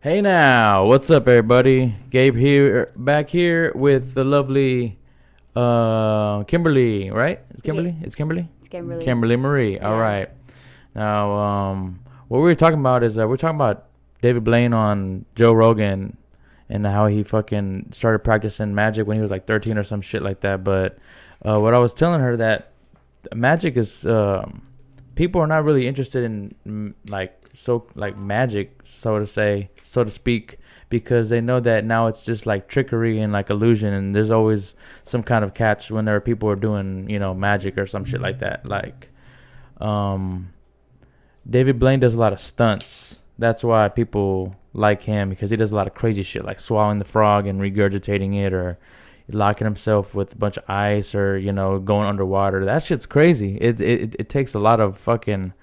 Hey now, what's up everybody? Gabe here, back here with the lovely Kimberly, right? It's Kimberly? Yeah, It's Kimberly? it's Kimberly. Kimberly Marie. All Yeah. right. Now, what we were talking about is we're talking about David Blaine on Joe Rogan and how he fucking started practicing magic when he was like 13 or some shit like that. But what I was telling her that magic is people are not really interested in like magic, so to speak, because they know that now it's just like trickery and like illusion, and there's always some kind of catch when there are people who are doing magic or some shit like that. Like um David Blaine does a lot of stunts. That's why people like him, because he does a lot of crazy shit like swallowing the frog and regurgitating it, or locking himself with a bunch of ice, or going underwater. That shit's crazy. It takes a lot of fucking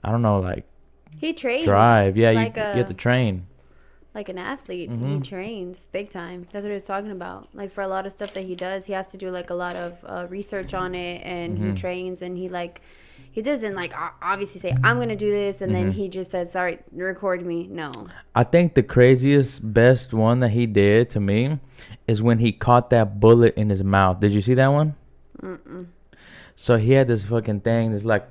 I don't know, like He trains drive. Yeah, like you have to train. like an athlete. Mm-hmm. He trains big time. That's what he was talking about. Like for a lot of stuff that he does, he has to do like a lot of research on it, and Mm-hmm. he trains, and he doesn't like obviously say I'm gonna do this, and then Mm-hmm. he just says, "Sorry, record me." No. I think the craziest, best one that he did to me is when he caught that bullet in his mouth. Did you see that one? Mm-mm. So he had this fucking thing, this like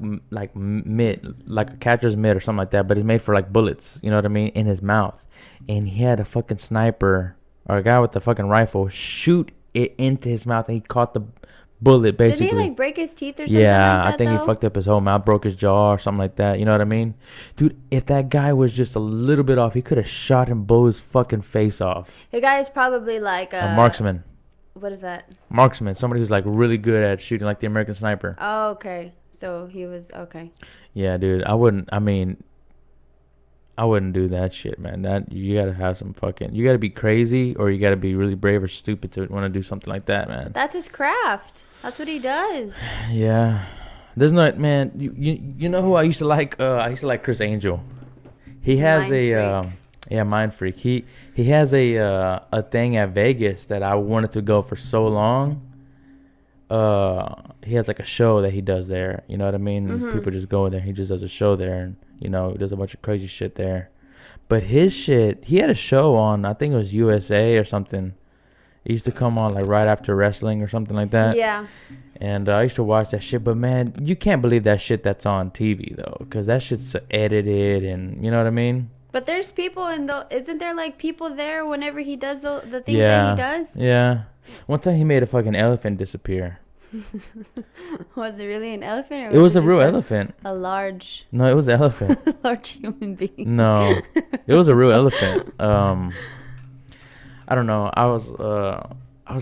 mitt, like a catcher's mitt or something like that, but it's made for like bullets. You know what I mean? In his mouth, and he had a fucking sniper or a guy with a fucking rifle shoot it into his mouth, and he caught the bullet basically. Didn't he like break his teeth or something? Yeah, like that, I think though? he fucked up his whole mouth, broke his jaw or something like that. You know what I mean? Dude, if that guy was just a little bit off, he could have shot him, blow his fucking face off. The guy is probably like A marksman. What is that? Marksman. Somebody who's like really good at shooting, like the American Sniper. Oh, okay. So he was okay. Yeah, dude. I wouldn't do that shit, man. That you gotta have some fucking, you gotta be crazy, or you gotta be really brave or stupid to want to do something like that, man. That's his craft. That's what he does. Yeah. There's no, man, you know who I used to like? I used to like Chris Angel. He has Mind Freak. He has a thing at Vegas that I wanted to go for so long. He has like a show that he does there. You know what I mean? Mm-hmm. People just go there. He just does a show there, and he does a bunch of crazy shit there. But his shit, he had a show on, I think it was USA or something. It used to come on like right after wrestling or something like that. Yeah. And I used to watch that shit. But man, you can't believe that shit that's on TV though, because that shit's edited, and you know what I mean? But there's people isn't there like people there whenever he does the things that he does? Yeah. One time he made a fucking elephant disappear. Was it really an elephant? Or It was a just real elephant. A large, No, it was an elephant. large human being. No, it was a real elephant. I don't know. I was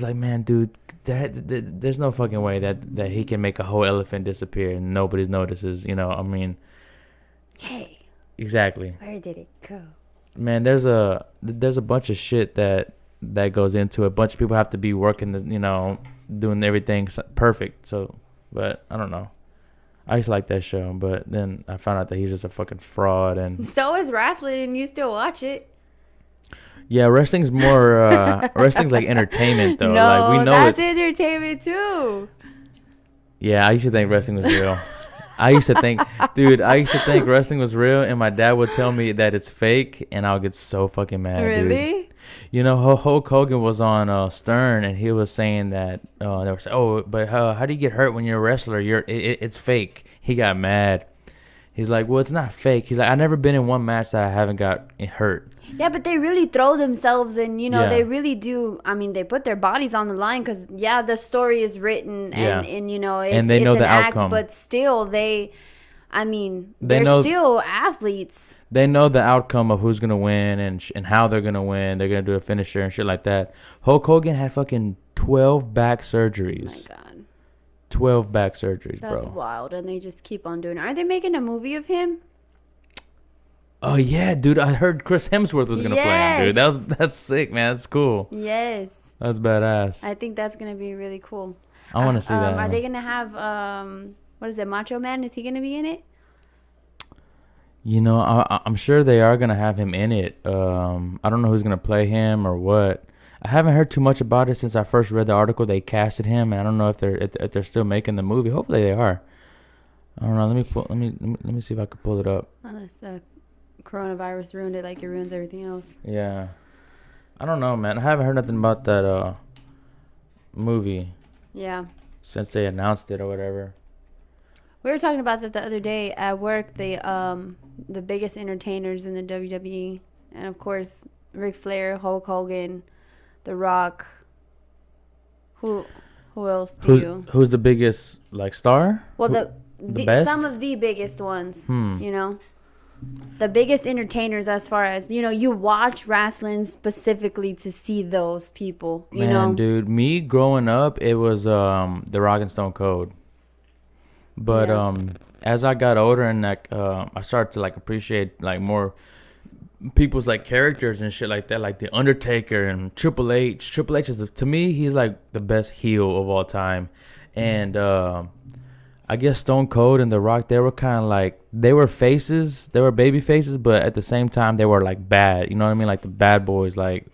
like, man, dude, there's no fucking way that he can make a whole elephant disappear and nobody notices. I mean, Hey, exactly. where did it go? Man, there's a bunch of shit that goes into it. A bunch of people have to be working, doing everything perfect. So, but I don't know. I used to like that show, but then I found out that he's just a fucking fraud. And So is wrestling, and you still watch it. yeah, wrestling's more wrestling's like entertainment though. No, Like we know that's it. entertainment too. Yeah, I used to think wrestling was real. I used to think wrestling was real, and my dad would tell me that it's fake, and I'll get so fucking mad. Really? Dude. Hulk Hogan was on Stern, and he was saying that they were saying, but how do you get hurt when you're a wrestler? It's fake. He got mad. He's like, well, it's not fake. He's like, I've never been in one match that I haven't got hurt. Yeah, but they really throw themselves in, Yeah. they really do. I mean, they put their bodies on the line because, yeah, the story is written and And they know it's the an act, outcome. but still, they're know- still athletes. They know the outcome of who's going to win and how they're going to win. They're going to do a finisher and shit like that. Hulk Hogan had fucking 12 back surgeries. Oh, my God. 12 back surgeries, That's bro. wild, and they just keep on doing it. Are they making a movie of him? Oh, yeah, dude. I heard Chris Hemsworth was going to play him, dude. That's sick, man. That's cool. Yes. That's badass. I think that's going to be really cool. I want to see that. Are they going to have, what is it, Macho Man? Is he going to be in it? I'm sure they are going to have him in it. I don't know who's going to play him or what. I haven't heard too much about it since I first read the article. They casted him, and I don't know if they're still making the movie. Hopefully they are. I don't know. Let me see if I can pull it up. Oh, that's Coronavirus ruined it like it ruins everything else. Yeah. I don't know, man. I haven't heard nothing about that movie. Yeah. Since they announced it or whatever. We were talking about that the other day at work. The biggest entertainers in the WWE, and of course Ric Flair, Hulk Hogan, The Rock. Who else Who's the biggest like star? Well, the best? Some of the biggest ones. You know, the biggest entertainers as far as you watch wrestling specifically to see those people. You know, dude, me growing up, it was The Rock and Stone Cold. But as I got older and like I started to like appreciate like more people's like characters and shit like that, like The Undertaker and Triple H. Triple H is to me, he's like the best heel of all time. And I guess Stone Cold and The Rock, they were kind of like, they were faces, they were baby faces, but at the same time they were like bad. You know what I mean? Like the bad boys, like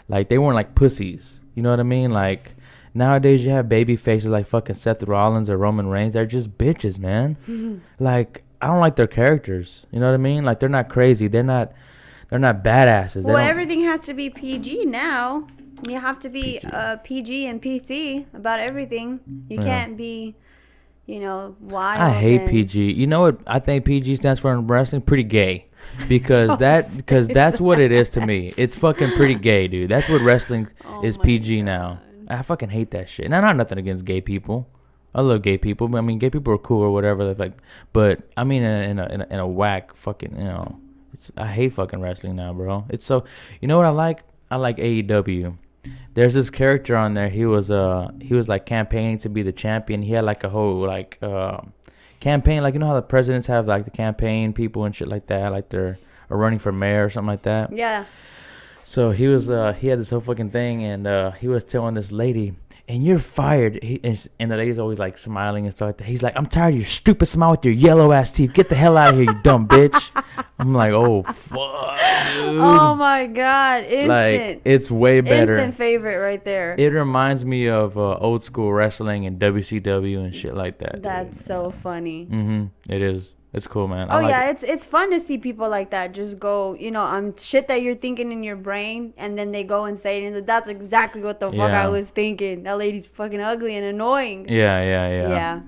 they weren't like pussies. You know what I mean? Like nowadays you have baby faces like fucking Seth Rollins or Roman Reigns. They're just bitches, man. Like I don't like their characters. You know what I mean? Like they're not crazy. They're not badasses. Well, everything has to be PG now. You have to be PG and PC about everything. You can't be, wild. I hate PG. You know what I think PG stands for in wrestling? Pretty gay. Because that's what it is to me. It's fucking pretty gay, dude. That's what wrestling is, PG now. I fucking hate that shit. And I have nothing against gay people. I love gay people. I mean, gay people are cool or whatever. But I mean, in a whack fucking, I hate fucking wrestling now, bro. It's so, you know what I like? I like AEW. There's this character on there. He was like campaigning to be the champion. He had like a whole like campaign, like how the presidents have like the campaign people and shit like that, like they're running for mayor or something like that. Yeah. So he had this whole fucking thing, and he was telling this lady, and you're fired. And the lady's always like smiling and stuff like that. He's like, I'm tired of your stupid smile with your yellow ass teeth. Get the hell out of here, you dumb bitch. I'm like, oh fuck, dude. Oh my god, instant. Like it's way better. Instant favorite right there. It reminds me of old school wrestling and WCW and shit like that. That's so funny. It is. It's cool, man. Oh yeah, it's fun to see people like that just go, shit that you're thinking in your brain, and then they go and say it, and that's exactly what the fuck I was thinking. That lady's fucking ugly and annoying. Yeah.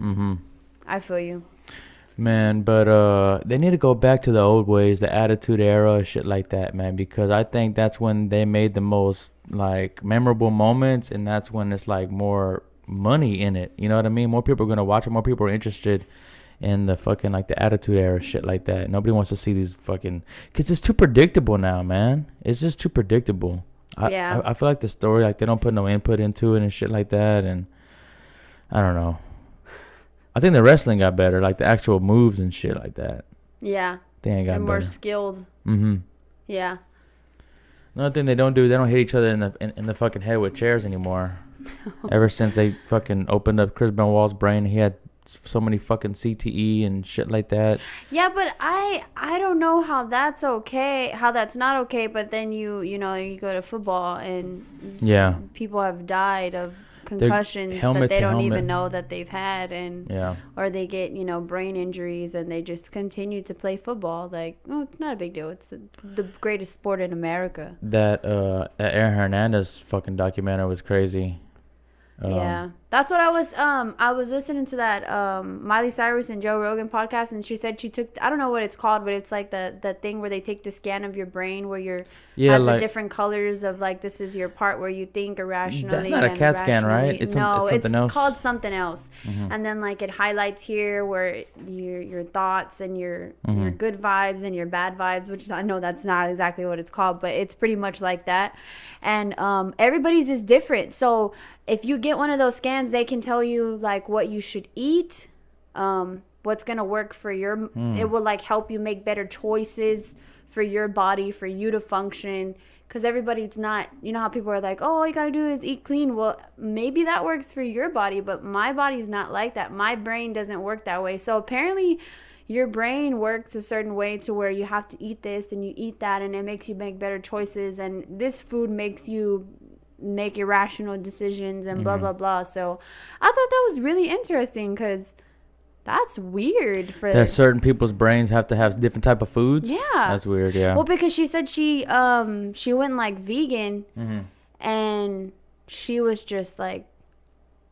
I feel you, man. But they need to go back to the old ways, the Attitude Era, shit like that, man. Because I think that's when they made the most like memorable moments, and that's when it's like more money in it. You know what I mean? More people are gonna watch it. More people are interested in the fucking like the Attitude Era shit like that. Nobody wants to see these fucking, cause it's too predictable now, man. It's just too predictable. I feel like the story, like they don't put no input into it and shit like that, and I don't know. I think the wrestling got better, like the actual moves and shit like that. Yeah. They got They're more better. skilled. Yeah. Another thing they don't do, they don't hit each other in the fucking head with chairs anymore. Ever since they fucking opened up Chris Benoit's brain, he had so many fucking CTE and shit like that. Yeah, but I don't know how that's okay, how that's not okay, but then you go to football and people have died of concussions that they don't even know that they've had, and or they get brain injuries and they just continue to play football. Like, oh, it's not a big deal. It's the greatest sport in America. That Aaron Hernandez fucking documentary was crazy. Yeah, that's what I was listening to that Miley Cyrus and Joe Rogan podcast, and she said she took, I don't know what it's called, but it's like the thing where they take the scan of your brain where you're has like the different colors of like, this is your part where you think irrationally. That's not a CAT scan, right? It's something else. Called something else. And then like it highlights here where your thoughts and your good vibes and your bad vibes, which I know that's not exactly what it's called, but it's pretty much like that. And everybody's is different. So if you get one of those scans, they can tell you like what you should eat, what's gonna work for your. It will like help you make better choices for your body, for you to function. Because everybody's not, how people are like, oh, all you gotta do is eat clean. Well, maybe that works for your body, but my body's not like that. My brain doesn't work that way. So apparently your brain works a certain way to where you have to eat this and you eat that, and it makes you make better choices, and this food makes you make irrational decisions and blah blah blah. So I thought that was really interesting, because That's weird. For that certain people's brains have to have different type of foods. Yeah, that's weird. Yeah. Well, because she said she went like vegan, and she was just like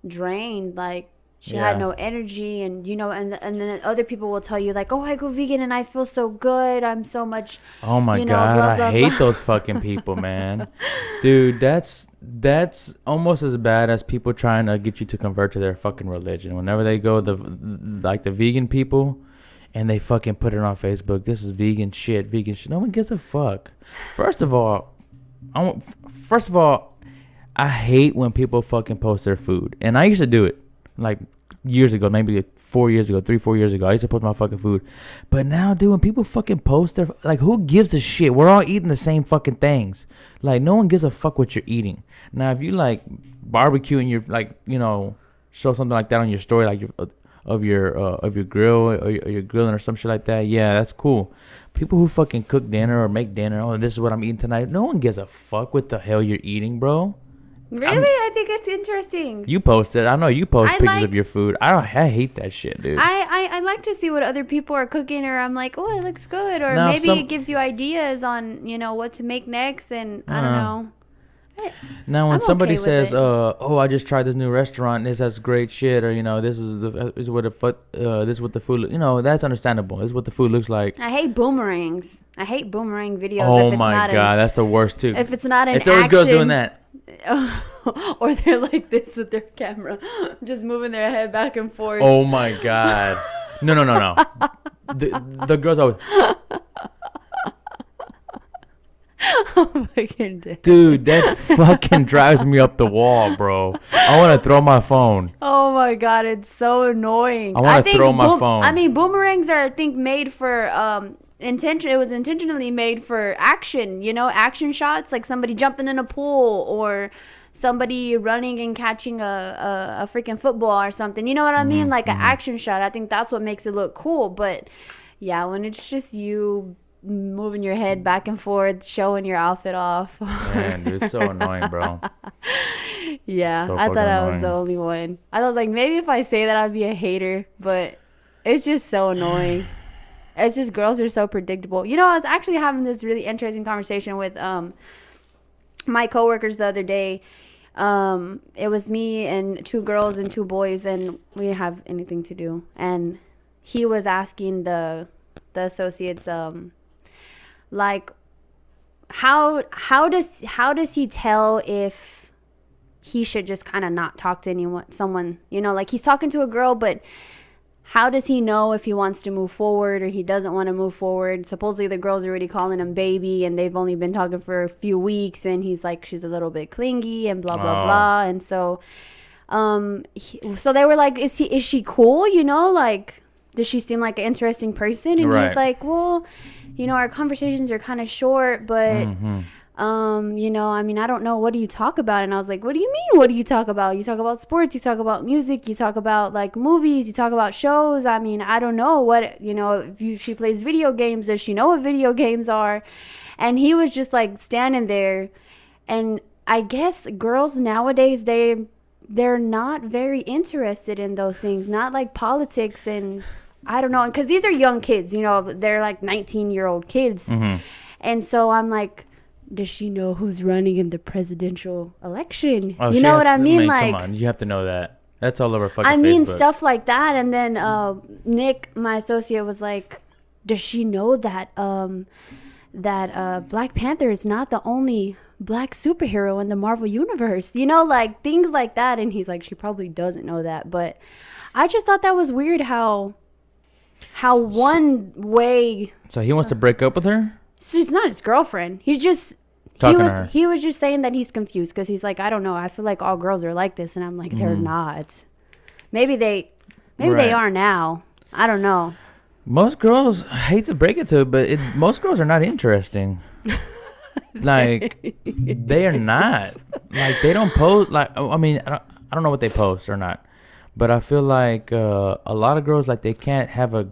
drained, like she had no energy, and and then other people will tell you like, oh, I go vegan and I feel so good, I'm so much. Oh my god, blah, blah, I hate those fucking people, man. Dude, that's almost as bad as people trying to get you to convert to their fucking religion. Whenever they go the vegan people, and they fucking put it on Facebook, this is vegan shit. No one gives a fuck. First of all, I hate when people fucking post their food, and I used to do it like years ago, maybe 4 years ago, 3-4 years ago. I used to post my fucking food, but now, dude, when people fucking post their, like, who gives a shit? We're all eating the same fucking things. Like, no one gives a fuck what you're eating. Now, if you like barbecue and you're like, show something like that on your story, like of your grill or you're grilling or some shit like that, yeah, that's cool. People who fucking cook dinner or make dinner, oh, this is what I'm eating tonight. No one gives a fuck what the hell you're eating, bro. Really? I think it's interesting. You posted. I know you post pictures of your food. I hate that shit, dude. I like to see what other people are cooking, or I'm like, oh, it looks good, or now maybe it gives you ideas on what to make next, and I don't know. Now when somebody says, "Oh, I just tried this new restaurant. This has great shit," or this is what the food. That's understandable. This is what the food looks like. I hate boomerangs. I hate boomerang videos. Oh my god, that's the worst too. If it's not an it's always girls doing that. Or they're like this with their camera, just moving their head back and forth. Oh my god! No. The girls always. Dude, that fucking drives me up the wall, bro. I want to throw my phone. Oh my god, it's so annoying. I want to throw my phone. I mean, boomerangs are, I think, made for it was intentionally made for action, action shots, like somebody jumping in a pool or somebody running and catching a freaking football or something. You know what I mean? Like an action shot. I think that's what makes it look cool. But yeah, when it's just you moving your head back and forth, showing your outfit off. Man, dude, it's so annoying, bro. Yeah, so I thought I was the only one. I was like, maybe if I say that I'd be a hater, but it's just so annoying. It's just girls are so predictable. I was actually having this really interesting conversation with my coworkers the other day. It was me and 2 girls and 2 boys, and we didn't have anything to do. And he was asking the associates, like, how does he tell if he should just kind of not talk to someone, like he's talking to a girl, but how does he know if he wants to move forward or he doesn't want to move forward? Supposedly the girl's already calling him baby, and they've only been talking for a few weeks, and he's like, she's a little bit clingy and blah blah blah. And so so they were like, is she cool, like, does she seem like an interesting person? And he's like, well, our conversations are kind of short, but I mean, I don't know, what do you talk about? And I was like, what do you mean, what do you talk about? You talk about sports, you talk about music, you talk about like movies, you talk about shows. I mean, I don't know what, if she plays video games, does she know what video games are? And he was just like standing there. And I guess girls nowadays, they're not very interested in those things, not like politics, and I don't know, because these are young kids, they're like 19-year-old kids. And so I'm like, does she know who's running in the presidential election? Oh, you know what I mean? Like, come on, you have to know that. That's all over fucking I mean, Facebook. Stuff like that. And then Nick, my associate, was like, does she know that Black Panther is not the only black superhero in the Marvel universe? Like things like that. And he's like, she probably doesn't know that. But I just thought that was weird how one way. So he wants to break up with her? She's not his girlfriend. He's just he was just saying that he's confused because he's like, I don't know, I feel like all girls are like this, and I'm like, they're not. Maybe they are now. I don't know. Most girls, I hate to break it to, but most girls are not interesting. Like, they are not. Like, they don't post. Like, I mean, I don't know what they post or not, but I feel like a lot of girls, like, they can't have a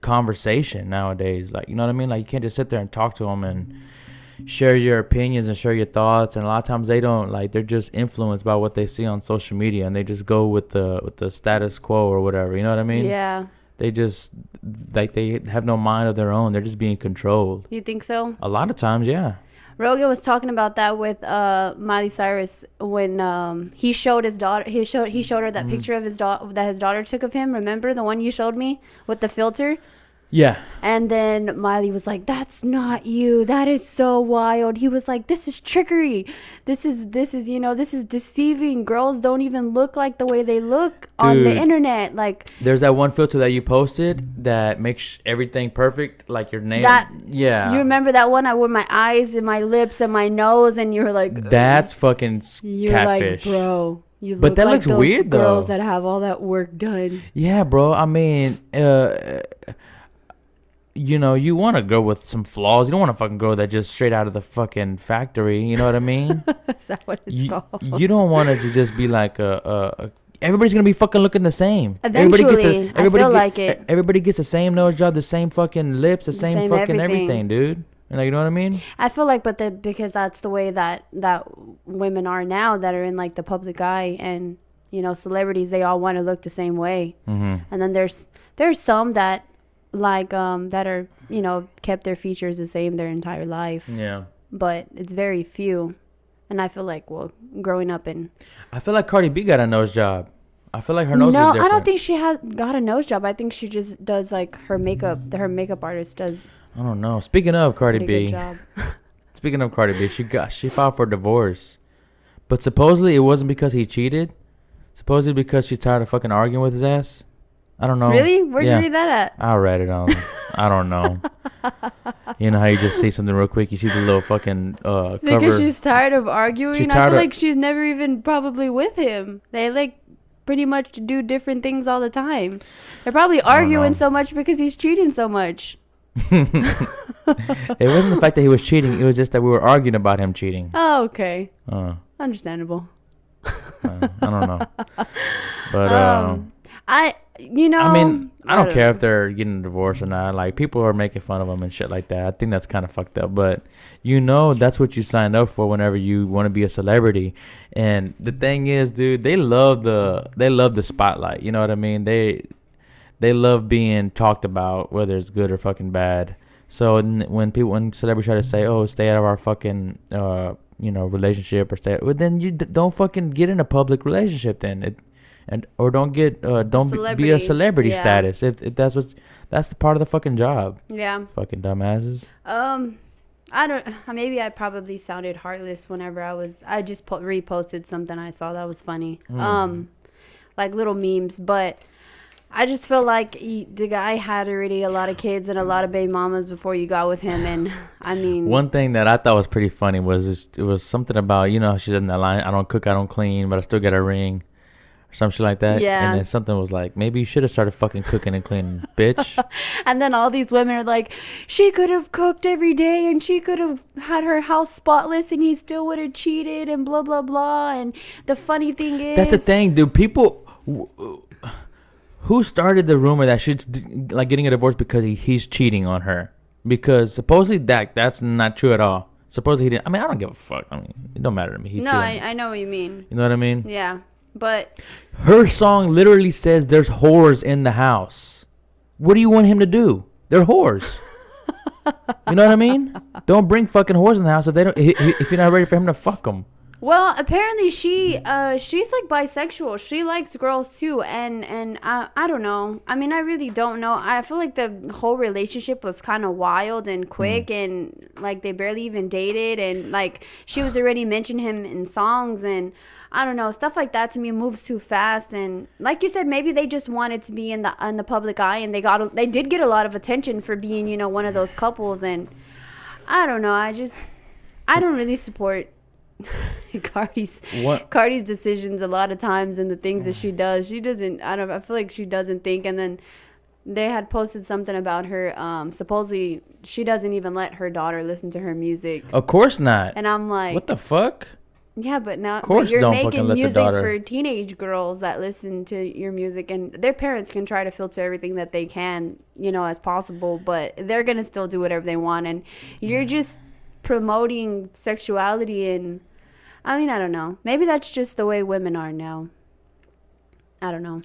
conversation nowadays. Like, you know what I mean? Like, you can't just sit there and talk to them and share your opinions and share your thoughts. And a lot of times they don't, like, they're just influenced by what they see on social media, and they just go with the status quo or whatever. You know what I mean? Yeah. They just like they have no mind of their own. They're just being controlled. You think so? A lot of times, yeah. Rogan was talking about that with Miley Cyrus when he showed his daughter. He showed her that picture of his daughter took of him. Remember the one you showed me with the filter? Yeah. And then Miley was like, "That's not you. That is so wild." He was like, "This is trickery. This is this is deceiving. Girls don't even look like the way they look on the internet." Like, there's that one filter that you posted that makes everything perfect, like your name. Yeah. You remember that one? I wore my eyes and my lips and my nose, and you were like, "That's fucking you're catfish." Like, bro. You but look that like looks those weird girls though. that have all that work done. Yeah, bro. I mean, you want to go with some flaws. You don't want a fucking girl that just straight out of the fucking factory. You know what I mean? Is that what it's called? You don't want it to just be like everybody's gonna be fucking looking the same. Eventually, I feel like it. Everybody gets the same nose job, the same fucking lips, the same fucking everything, dude. Like, you know what I mean? I feel like, because that's the way that women are now that are in like the public eye, and celebrities, they all want to look the same way. And then there's some that like that are kept their features the same their entire life. Yeah. But it's very few, and I feel like growing up in. I feel like Cardi B got a nose job. I feel like her nose is different. No, I don't think she got a nose job. I think she just does like her makeup. Her makeup artist does. I don't know. Speaking of Cardi B, good job. Speaking of Cardi B, she filed for divorce, but supposedly it wasn't because he cheated. Supposedly because she's tired of fucking arguing with his ass. I don't know. Really? Where'd you read that at? I read it on. I don't know. You know how you just see something real quick, you see the little fucking cover. Because she's tired of arguing. I feel like she's never even probably with him. They like pretty much do different things all the time. They're probably arguing so much because he's cheating so much. It wasn't the fact that he was cheating. It was just that we were arguing about him cheating. Oh, okay. Understandable. I don't know. But I mean, I don't care if they're getting a divorce or not. Like, people are making fun of them and shit like that. I think that's kind of fucked up. But that's what you signed up for whenever you want to be a celebrity. And the thing is, dude, they love the spotlight. You know what I mean? They love being talked about, whether it's good or fucking bad. So when celebrities try to say, "Oh, stay out of our fucking relationship," or then you don't fucking get in a public relationship then. Or don't be a celebrity status if that's the part of the fucking job. Yeah. Fucking dumbasses. I don't. Maybe I probably sounded heartless whenever I just reposted something I saw that was funny. Like little memes, but I just feel like the guy had already a lot of kids and a lot of baby mamas before you got with him, and I mean. One thing that I thought was pretty funny was it was something about she's in that line, "I don't cook, I don't clean, but I still get a ring." Some shit like that. Yeah. And then something was like, maybe you should have started fucking cooking and cleaning, bitch. And then all these women are like, she could have cooked every day and she could have had her house spotless and he still would have cheated and blah, blah, blah. And the funny thing is. That's the thing, dude. People. Who started the rumor that she's like getting a divorce because he's cheating on her? Because supposedly that's not true at all. Supposedly he didn't. I mean, I don't give a fuck. I mean, it don't matter to me. I know what you mean. You know what I mean? Yeah. But her song literally says there's whores in the house. What do you want him to do? They're whores. You know what I mean? Don't bring fucking whores in the house if you're not ready for him to fuck them. Well, apparently she's like bisexual. She likes girls too, and I don't know. I mean, I really don't know. I feel like the whole relationship was kind of wild and quick, and like they barely even dated, and like she was already mentioning him in songs, and I don't know, stuff like that to me moves too fast. And like you said, maybe they just wanted to be in the public eye, and they did get a lot of attention for being one of those couples. And I don't know. I don't really support Cardi's decisions a lot of times and the things that she does. She doesn't. I feel like she doesn't think. And then they had posted something about her. Supposedly she doesn't even let her daughter listen to her music. Of course not. And I'm like, what the fuck? Yeah, but you're making music for teenage girls that listen to your music, and their parents can try to filter everything that they can, as possible, but they're going to still do whatever they want. And you're just promoting sexuality, and I mean, I don't know. Maybe that's just the way women are now. I don't know.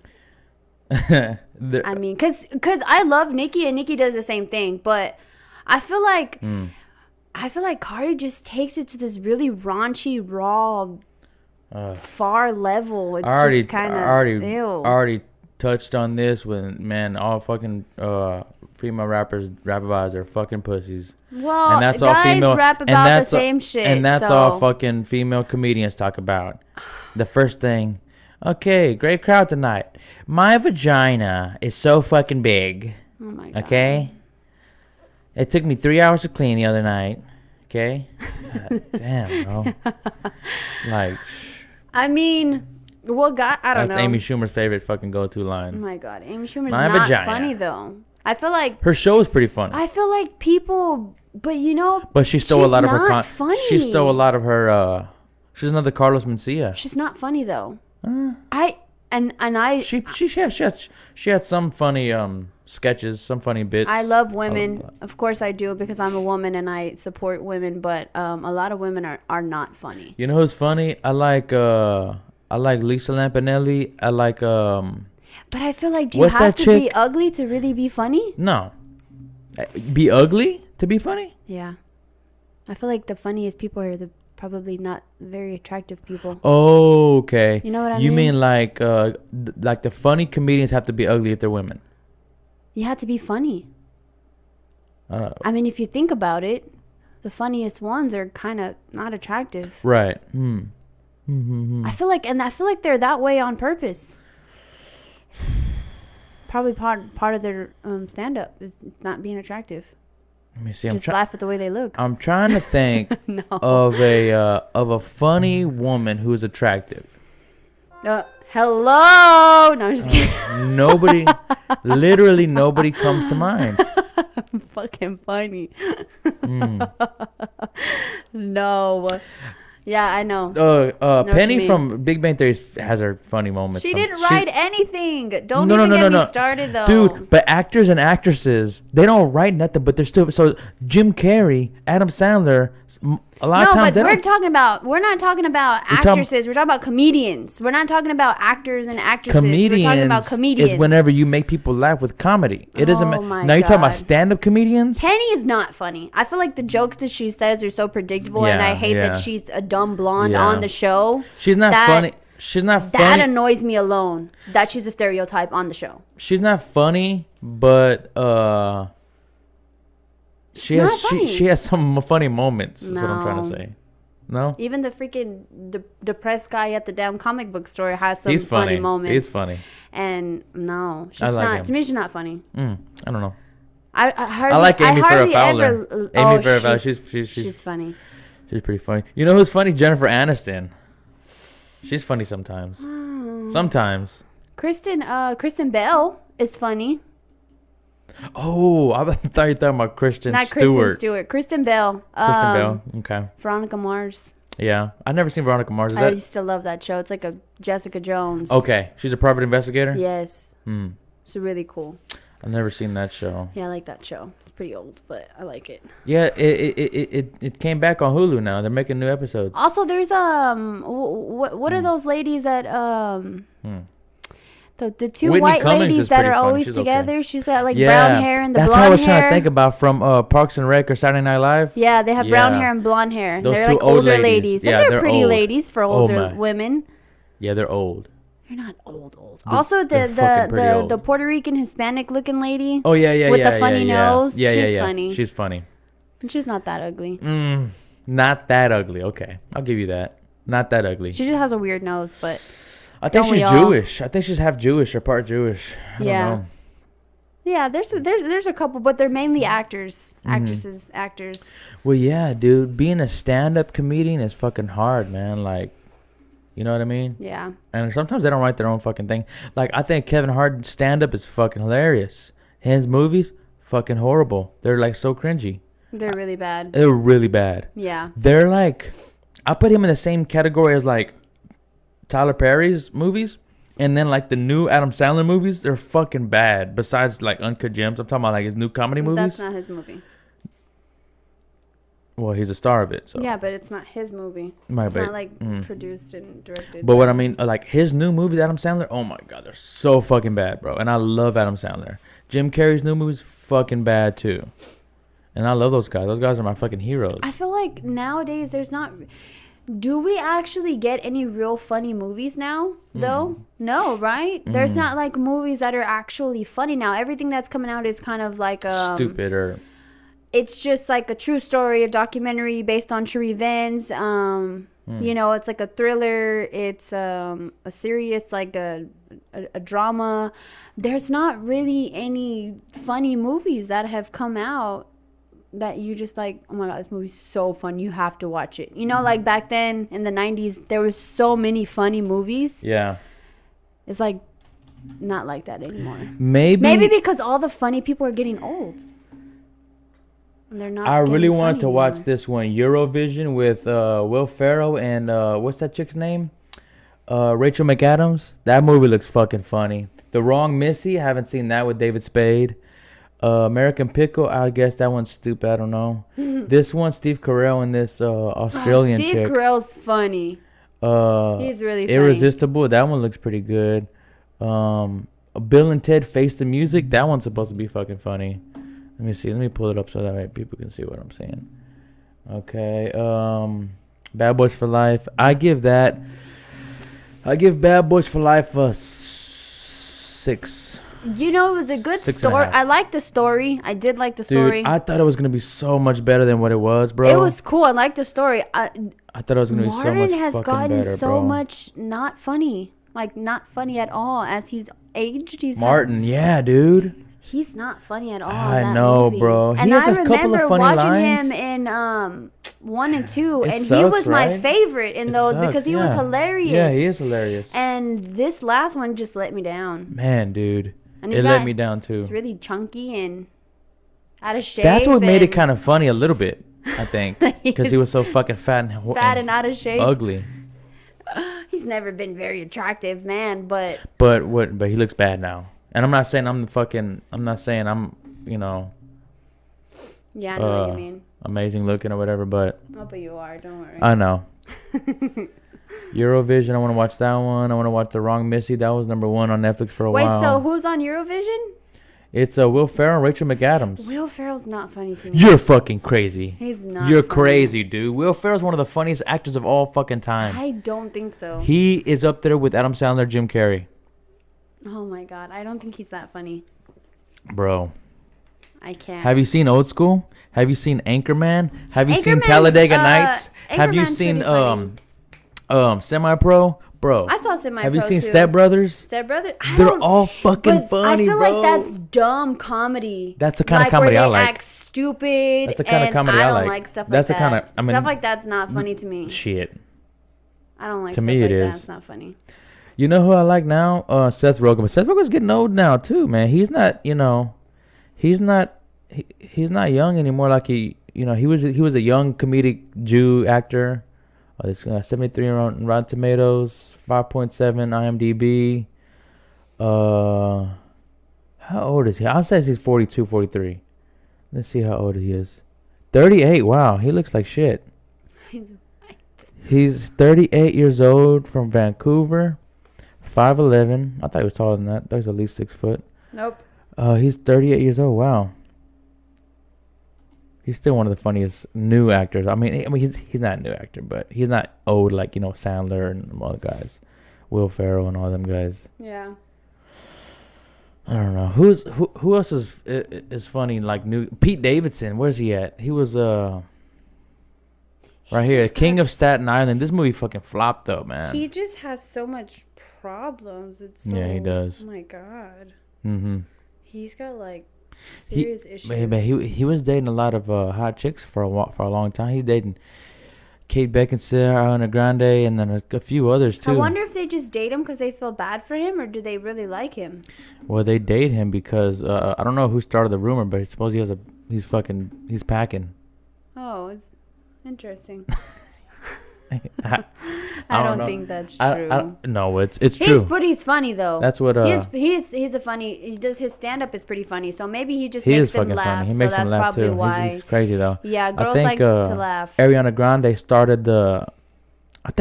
I mean, cause I love Nicki and Nicki does the same thing, but I feel like Cardi just takes it to this really raunchy, raw, far level. It's just kind of already touched on this when, man, all fucking female rappers rap about their fucking pussies. Well, and that's guys all female, rap about the same shit. And that's all fucking female comedians talk about. The first thing, okay, great crowd tonight. My vagina is so fucking big. Oh my God. Okay? It took me 3 hours to clean the other night. Okay? God damn, bro. Like, I mean, well, God, I don't know. That's Amy Schumer's favorite fucking go-to line. Oh my God. Amy Schumer's not funny, though. I feel like her show is pretty funny. I feel like people, but you know, but she stole a lot of her funny. She stole a lot of her she's another Carlos Mencia. She's not funny though. She had some funny sketches, some funny bits. I love women. Of course I do, because I'm a woman and I support women, but a lot of women are not funny. You know who's funny? I like Lisa Lampanelli. I like But I feel like, do you have to be ugly to really be funny? No. Be ugly to be funny? Yeah. I feel like the funniest people are probably not very attractive people. Oh, okay. You know what I mean? You mean like the funny comedians have to be ugly if they're women? You have to be funny. I mean, if you think about it, the funniest ones are kind of not attractive. Right. I feel like they're that way on purpose. Probably part of their stand-up is not being attractive. Let me see. Just laugh at the way they look. I'm trying to think of a funny woman who's attractive. Hello. No, I'm just kidding. Literally nobody comes to mind. Fucking funny. No. Yeah, I know. Penny from Big Bang Theory has her funny moments. She didn't write anything. Don't even get me started, though. Dude, but actors and actresses, they don't write nothing, but they're still... So, Jim Carrey, Adam Sandler, a lot of times... No, but we're not talking about actresses. We're talking about comedians. We're not talking about actors and actresses. We're talking about comedians. Is whenever you make people laugh with comedy. It doesn't matter. My now, you're talking about stand-up comedians? Penny is not funny. I feel like the jokes that she says are so predictable, and I hate that she's a dumb blonde on the show. She's not funny. She's not funny. That annoys me alone. That she's a stereotype on the show. She's not funny, but she has some funny moments. Is what I'm trying to say. No? Even the freaking depressed guy at the damn comic book store has some funny moments. He's funny. And no, she's not. To me, she's not funny. I don't know. I like Amy Farrah Fowler. Amy Farrah Fowler. She's funny. She's pretty funny. You know who's funny? Jennifer Aniston. She's funny sometimes. Sometimes. Kristen Bell is funny. Oh, I thought you were talking about Kristen Stewart. Not Kristen Stewart. Kristen Bell. Kristen Bell. Okay. Veronica Mars. Yeah. I've never seen Veronica Mars. I used to love that show. It's like a Jessica Jones. Okay. She's a private investigator? Yes. It's really cool. I've never seen that show. Yeah, I like that show. It's pretty old, but I like it. Yeah, it came back on Hulu now. They're making new episodes. Also, there's what are those ladies that the two Whitney white Cummings ladies that are always together? Okay. She's got like brown hair and the blonde hair. That's what I was trying to think about from Parks and Rec or Saturday Night Live. Yeah, they have brown hair and blonde hair. Those they're two like old older ladies. Yeah, they're pretty old ladies for older women. Yeah, they're old. They're not old. Also, the Puerto Rican Hispanic looking lady. Oh yeah. With the funny nose. Yeah, she's funny. She's funny. And she's not that ugly. Not that ugly. Okay, I'll give you that. Not that ugly. She just has a weird nose, but. I think she's Jewish. I think she's half Jewish or part Jewish. I don't know. Yeah, there's a couple, but they're mainly actors, actresses, actors. Well, yeah, dude. Being a stand-up comedian is fucking hard, man. Like, you know what I mean? Yeah. And sometimes they don't write their own fucking thing. Like, I think Kevin Hart's stand-up is fucking hilarious. His movies, fucking horrible. They're, like, so cringy. They're really bad. They're really bad. Yeah. They're, like... I put him in the same category as, like, Tyler Perry's movies. And then, like, the new Adam Sandler movies, they're fucking bad. Besides, like, Uncut Gems. I'm talking about, like, his new comedy movies. That's not his movie. Well, he's a star of it. So yeah, but it's not his movie. Might It's be. not like produced and directed. But what I mean, like his new movies, Adam Sandler. Oh my god, they're so fucking bad, bro. And I love Adam Sandler. Jim Carrey's new movies fucking bad too. And I love those guys. Those guys are my fucking heroes. I feel like nowadays there's not. Do we actually get any real funny movies now, though? No, right? There's not like movies that are actually funny now. Everything that's coming out is kind of like stupid or. It's just like a true story, a documentary based on true events. You know, it's like a thriller. It's a serious, like a drama. There's not really any funny movies that have come out that you just like, oh my god, this movie's so fun, you have to watch it. You know, like back then in the 90s, there was so many funny movies. Yeah. It's like not like that anymore. Maybe because all the funny people are getting old. And they're not. I really wanted to anymore. watch this one, Eurovision, with Will Ferrell and what's that chick's name? Rachel McAdams. That movie looks fucking funny. The Wrong Missy, I haven't seen that with David Spade. American Pickle, I guess that one's stupid. I don't know. This one, Steve Carell and this Australian chick. Steve Carell's funny. He's really funny. Irresistible, that one looks pretty good. Bill and Ted Face the Music, that one's supposed to be fucking funny. Let me see. Let me pull it up so that way people can see what I'm saying. Okay. Bad Boys for Life. I give Bad Boys for Life a 6. You know, it was a good story. I liked the story. I did like the story. Dude, I thought it was gonna be so much better than what it was, bro. It was cool. I liked the story. I thought it was gonna be so much fucking better, bro. Martin has gotten so much not funny, like not funny at all as he's aged. Yeah, dude. He's not funny at all. I in that know, movie. bro. And I remember watching him in 1 and 2, and he was my favorite in those because he was hilarious. Yeah, he is hilarious. And this last one just let me down. Man, dude. And it let me down too. It's really chunky and out of shape. That's what made it kind of funny a little bit, I think, because he was so fucking fat and out of shape, ugly. He's never been very attractive, man. But he looks bad now. And I'm not saying I'm you know. Yeah, I know what you mean. Amazing looking or whatever, but. Oh, but you are. Don't worry. I know. Eurovision, I want to watch that one. I want to watch The Wrong Missy. That was number 1 on Netflix for a while. Wait, so who's on Eurovision? It's Will Ferrell and Rachel McAdams. Will Ferrell's not funny to me. You're fucking crazy. He's not. You're funny. crazy, dude. Will Ferrell's one of the funniest actors of all fucking time. I don't think so. He is up there with Adam Sandler, Jim Carrey. Oh my god, I don't think he's that funny. Bro. I can't. Have you seen Old School? Have you seen Anchorman? Have you seen Talladega Nights? Have you seen Semi-Pro? Bro. I saw Semi-Pro. Have you seen too. Step Brothers? Step Brothers? They're all fucking funny, bro. I feel like that's dumb comedy. That's the kind of comedy I like. Where they act stupid. That's the kind of comedy I like. I don't like stuff like that. That's the kind of, I mean, stuff like that's not funny to me. Shit. I don't like to stuff me, like it that. is. It's not funny. You know who I like now? Seth Rogen. But Seth Rogen's getting old now too, man. He's not, you know, he's not young anymore. Like he was a young comedic Jew actor. This 73 on Rotten Tomatoes, 5.7 IMDb. How old is he? I'm saying he's 42, 43. Let's see how old he is. 38. Wow, he looks like shit. He's 38 years old, from Vancouver. 5'11". I thought he was taller than that. I thought he was at least 6 foot. Nope. He's 38 years old. Wow. He's still one of the funniest new actors. I mean, he's not a new actor, but he's not old like, you know, Sandler and all the guys, Will Ferrell and all them guys. Yeah. I don't know who else is funny like new. Pete Davidson, where's he at? He was right here, King of Staten Island. This movie fucking flopped though, man. He just has so much problems. Yeah, he does. Oh my god. Mhm. He's got like serious issues. Man, he was dating a lot of hot chicks for a long time. He's dating Kate Beckinsale, Ariana Grande, and then a few others too. I wonder if they just date him because they feel bad for him, or do they really like him? Well, they date him because I don't know who started the rumor, but I suppose he's packing. Oh, it's interesting. I don't think that's true. No, it's true. He's funny though. That's what. He's a funny. He does his stand up is pretty funny. So maybe he just he makes is them fucking laugh. funny. He so makes that's them laugh probably too. why. He's crazy though. Yeah, girls like to laugh. Ariana Grande started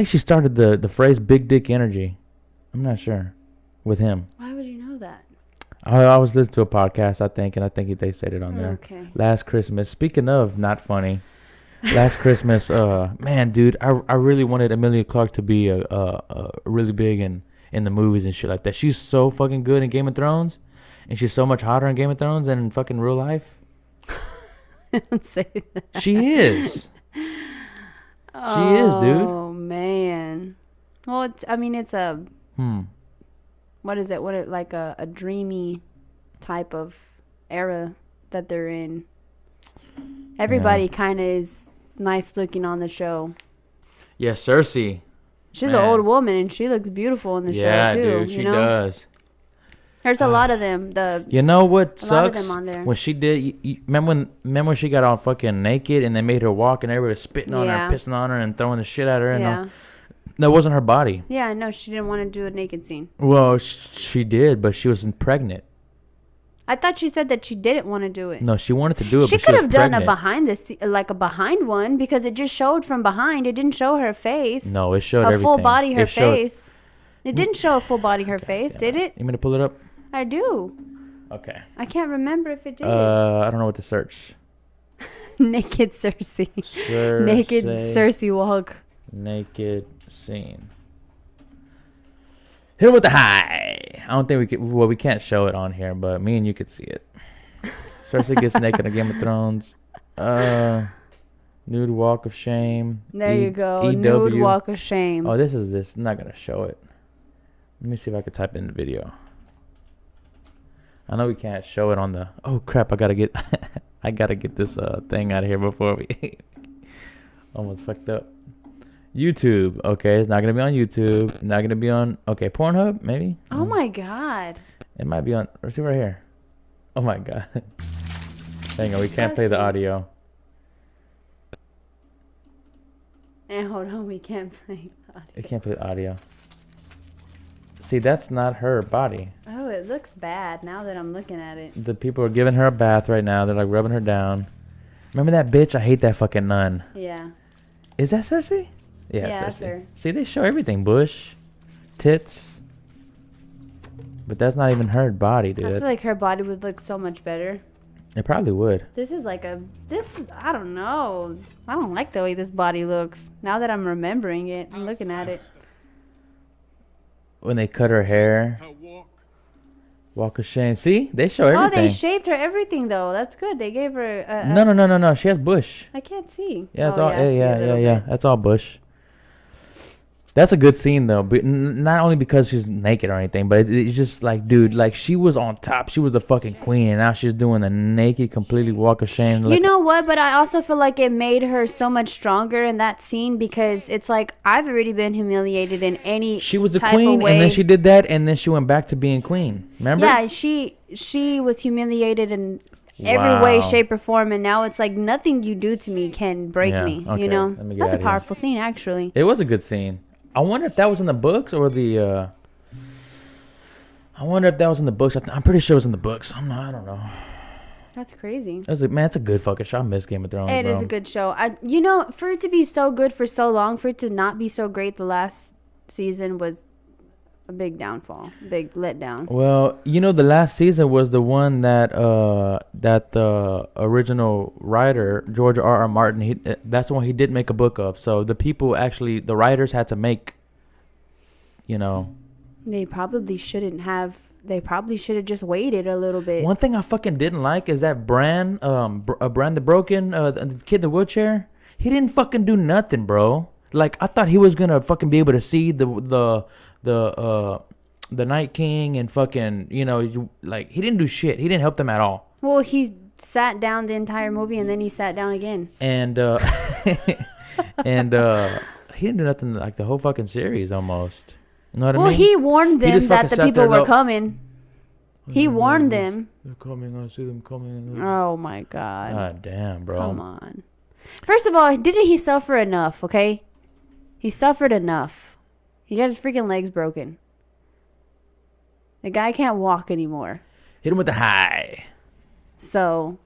she started the phrase "big dick energy." I'm not sure with him. Why would you know that? I was listening to a podcast, I think, and I think they said it on there. Okay. Last Christmas. Speaking of not funny, last Christmas, man, dude, I really wanted Emilia Clarke to be a really big in the movies and shit like that. She's so fucking good in Game of Thrones, and she's so much hotter in Game of Thrones than in fucking real life. Don't say that. She is. She is, dude. Oh man. Well, it's a. What is it? Like a dreamy type of era that they're in. Everybody kind of is nice looking on the show. Yeah, Cersie. She's an old woman and she looks beautiful in the show too. Yeah, dude, she does. There's a lot of them. You know what sucks? A lot of them on there. When she did, remember when she got all fucking naked and they made her walk and everybody was spitting on her, pissing on her, and throwing the shit at her. Yeah. That wasn't her body. Yeah, no, she didn't want to do a naked scene. Well, she did, but she was pregnant. I thought she said that she didn't want to do it. No, she wanted to do it. She but could she have done pregnant. a behind one, because it just showed from behind. It didn't show her face. No, it showed a full body her face. It didn't show a full body her face, did it? You mean to pull it up? I do. Okay. I can't remember if it did. I don't know what to search. Naked Cersie. Naked Cersie walk. Naked scene. Hit him with the high. I don't think we could. Well, we can't show it on here, but me and you could see it. Cersei gets naked in Game of Thrones. Nude walk of shame. There you go. Nude walk of shame. Oh, this. I'm not gonna show it. Let me see if I can type in the video. I know we can't show it on the. Oh crap! I gotta get. I gotta get this thing out of here before we. Almost fucked up. YouTube. Okay, it's not gonna be on YouTube. Not gonna be on. Okay, Pornhub maybe. Oh my god. It might be on. Let's see right here. Oh my god. Hang on, we can't play the audio. And hold on, we can't play the audio. We can't play the audio. See, that's not her body. Oh, it looks bad now that I'm looking at it. The people are giving her a bath right now. They're like rubbing her down. Remember that bitch? I hate that fucking nun. Yeah. Is that Cersei? Yeah, that's her. See, they show everything. Bush, tits. But that's not even her body, dude. I feel like her body would look so much better. It probably would. I don't know. I don't like the way this body looks. Now that I'm remembering it, I'm looking at it. When they cut her hair. Walk of shame. See? They show everything. Oh, they shaved her everything, though. That's good. They gave her No. She has bush. I can't see. Yeah, it's all. Yeah. That's all bush. That's a good scene, though. But not only because she's naked or anything, but it's just like, dude, like she was on top. She was the fucking queen, and now she's doing the naked, completely walk of shame. You know what? But I also feel like it made her so much stronger in that scene, because it's like, I've already been humiliated in any She was the queen, and then she did that, and then she went back to being queen. Remember? Yeah, she was humiliated in every way, shape, or form, and now it's like nothing you do to me can break me. Okay. You know, that's a powerful scene, actually. It was a good scene. I wonder if that was in the books or the. I wonder if that was in the books. I'm pretty sure it was in the books. I don't know. That's crazy. It's a good fucking show. I miss Game of Thrones. It is a good show. For it to be so good for so long, for it to not be so great the last season was a big downfall, big letdown. Well, the last season was the one that the original writer George R.R. Martin, that's the one he did make a book of. So the writers had to make, They probably shouldn't have. They probably should have just waited a little bit. One thing I fucking didn't like is that Bran the Broken, the kid in the wheelchair. He didn't fucking do nothing, bro. Like, I thought he was gonna fucking be able to see the Night King and fucking, he didn't do shit. He didn't help them at all. Well, he sat down the entire movie and then he sat down again. And he didn't do nothing like the whole fucking series almost. You know what I mean? Well, he warned them that the people were coming. He warned them. They're coming. I see them coming. Oh my god. God damn, bro. Come on. First of all, didn't he suffer enough? Okay. He suffered enough. He got his freaking legs broken. The guy can't walk anymore. Hit him with the high. So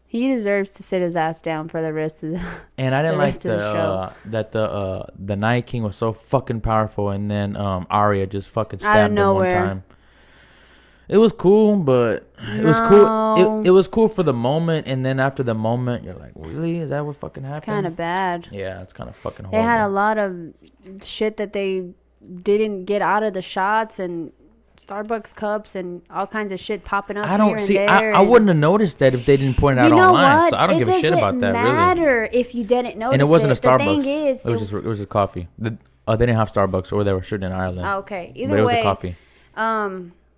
he deserves to sit his ass down for the rest of the And I didn't like the show. That the Night King was so fucking powerful, and then Arya just fucking stabbed him one time. It was cool, but it was cool. It was cool for the moment, and then after the moment, you're like, really? Is that what fucking happened? It's kind of bad. Yeah, it's kind of fucking horrible. They had a lot of shit that they didn't get out of the shots, and Starbucks cups and all kinds of shit popping up. I wouldn't have noticed that if they didn't point it out online. What? So I don't give a shit about that. It doesn't matter if you didn't notice. And it wasn't a Starbucks. The thing is, it was just coffee. They didn't have Starbucks, or they were shooting in Ireland. Okay, either but it was way, a coffee.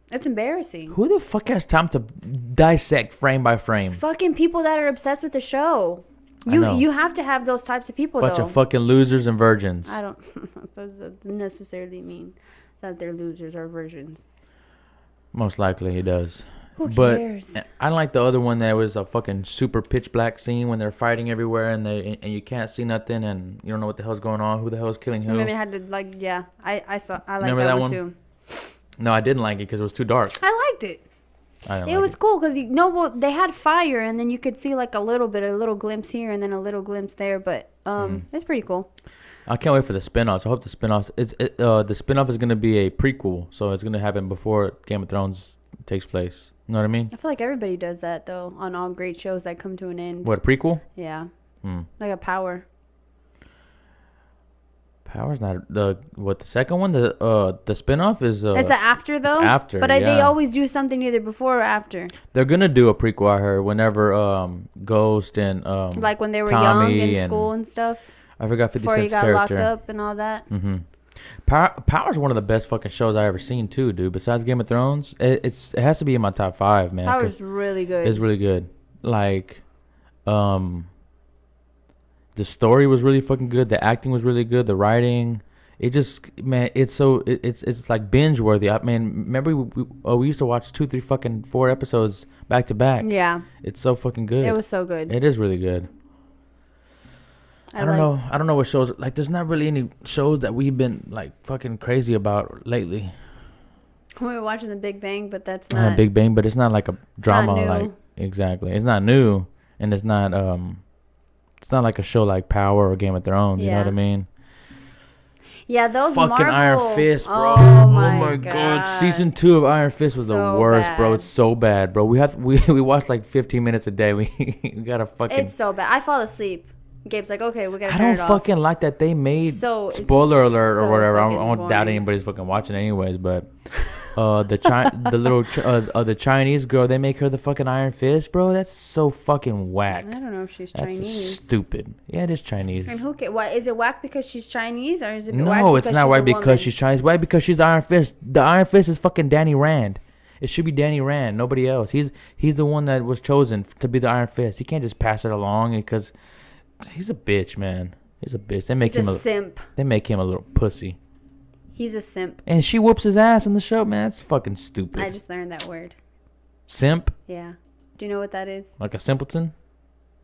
It's embarrassing. Who the fuck has time to dissect frame by frame? Fucking people that are obsessed with the show. You have to have those types of people. Bunch of fucking losers and virgins. I don't doesn't necessarily mean that they're losers or virgins. Most likely he does. Who cares? But I like the other one that was a fucking super pitch black scene when they're fighting everywhere and you can't see nothing and you don't know what the hell's going on. Who the hell is killing who? I mean, they had to I like Remember that one too. No, I didn't like it because it was too dark. I liked it. It was cool because they had fire and then you could see like a little glimpse here and then a little glimpse there, but it's pretty cool. I can't wait for the spinoffs. I hope the spinoffs. The spinoff is gonna be a prequel, so it's gonna happen before Game of Thrones takes place. You know what I mean? I feel like everybody does that though on all great shows that come to an end. What, a prequel? Yeah. Like a Power. Power's not the second one. The spinoff is. It's after though. It's after, but they always do something either before or after. They're gonna do a prequel. I heard whenever Ghost and like when they were Tommy young in school and stuff. I forgot 50 Before Cent's he got character. locked up and all that. Mm-hmm. Power's one of the best fucking shows I ever seen too, dude. Besides Game of Thrones, it has to be in my top 5, man. Power's really good. It's really good. Like, the story was really fucking good. The acting was really good. The writing, it just, man, it's like binge worthy. I mean, remember we used to watch 2, 3, fucking 4 episodes back to back. Yeah. It's so fucking good. It was so good. It is really good. I don't know what shows, like, there's not really any shows that we've been like fucking crazy about lately. We were watching The Big Bang, but that's not Big Bang, but it's not like a drama. Not new. Like, exactly, it's not new, and it's not like a show like Power or Game of Thrones. You know what I mean? Yeah, those fucking Marvel, Iron Fist, bro. Oh my god. Season 2 of Iron Fist was the worst, bro. It's so bad, bro. We watched like 15 minutes a day. We gotta fucking. It's so bad. I fall asleep. Gabe's like, okay, we gotta turn it off. I don't fucking like that they made spoiler alert or whatever. I don't doubt anybody's fucking watching anyways, but the Chinese girl, they make her the fucking Iron Fist, bro. That's so fucking whack. I don't know if she's Chinese. That's stupid. Yeah, it is Chinese. And why is it whack because she's Chinese or is it whack because it's not whack because she's Chinese. Why? Because she's the Iron Fist. The Iron Fist is fucking Danny Rand. It should be Danny Rand, nobody else. He's the one that was chosen to be the Iron Fist. He can't just pass it along because he's a bitch, man. He's a bitch. He's a simp. They make him a little pussy. He's a simp. And she whoops his ass in the show, man. That's fucking stupid. I just learned that word. Simp? Yeah. Do you know what that is? Like a simpleton?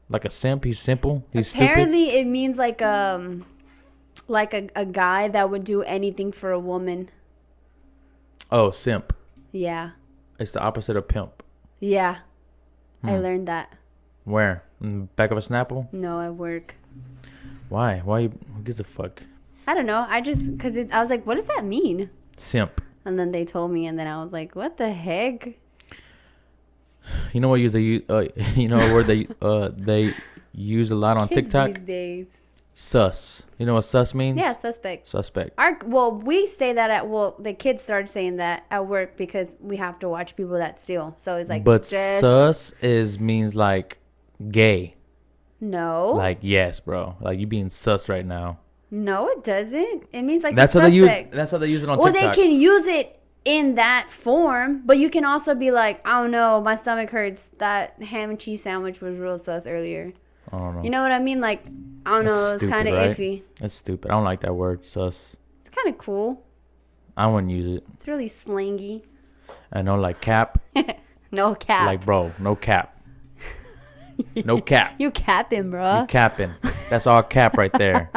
Like a simp? He's simple? He's Apparently stupid? It means like a guy that would do anything for a woman. Oh, simp. Yeah. It's the opposite of pimp. Yeah. I learned that. Where? In the back of a Snapple? No, at work. Why? Who gives a fuck? I don't know. I was like, what does that mean? Simp. And then they told me, and then I was like, what the heck? You know what you know a word they use a lot on Kids TikTok? these days. Sus. You know what sus means? Yeah, suspect. Suspect. We say that the kids started saying that at work because we have to watch people that steal. So it's like, but sus means like gay. No. Like, yes, bro. Like, you being sus right now. No, it doesn't. It means like that's how they use. That's how they use it on TikTok. Well, they can use it in that form, but you can also be like, I don't know, my stomach hurts. That ham and cheese sandwich was real sus earlier. I don't know. You know what I mean? Like, I don't know. It's kind of iffy. That's stupid. I don't like that word, sus. It's kind of cool. I wouldn't use it. It's really slangy. I know, like cap. No cap. Like, bro, no cap. No cap. You capping, bro. You capping. That's all cap right there.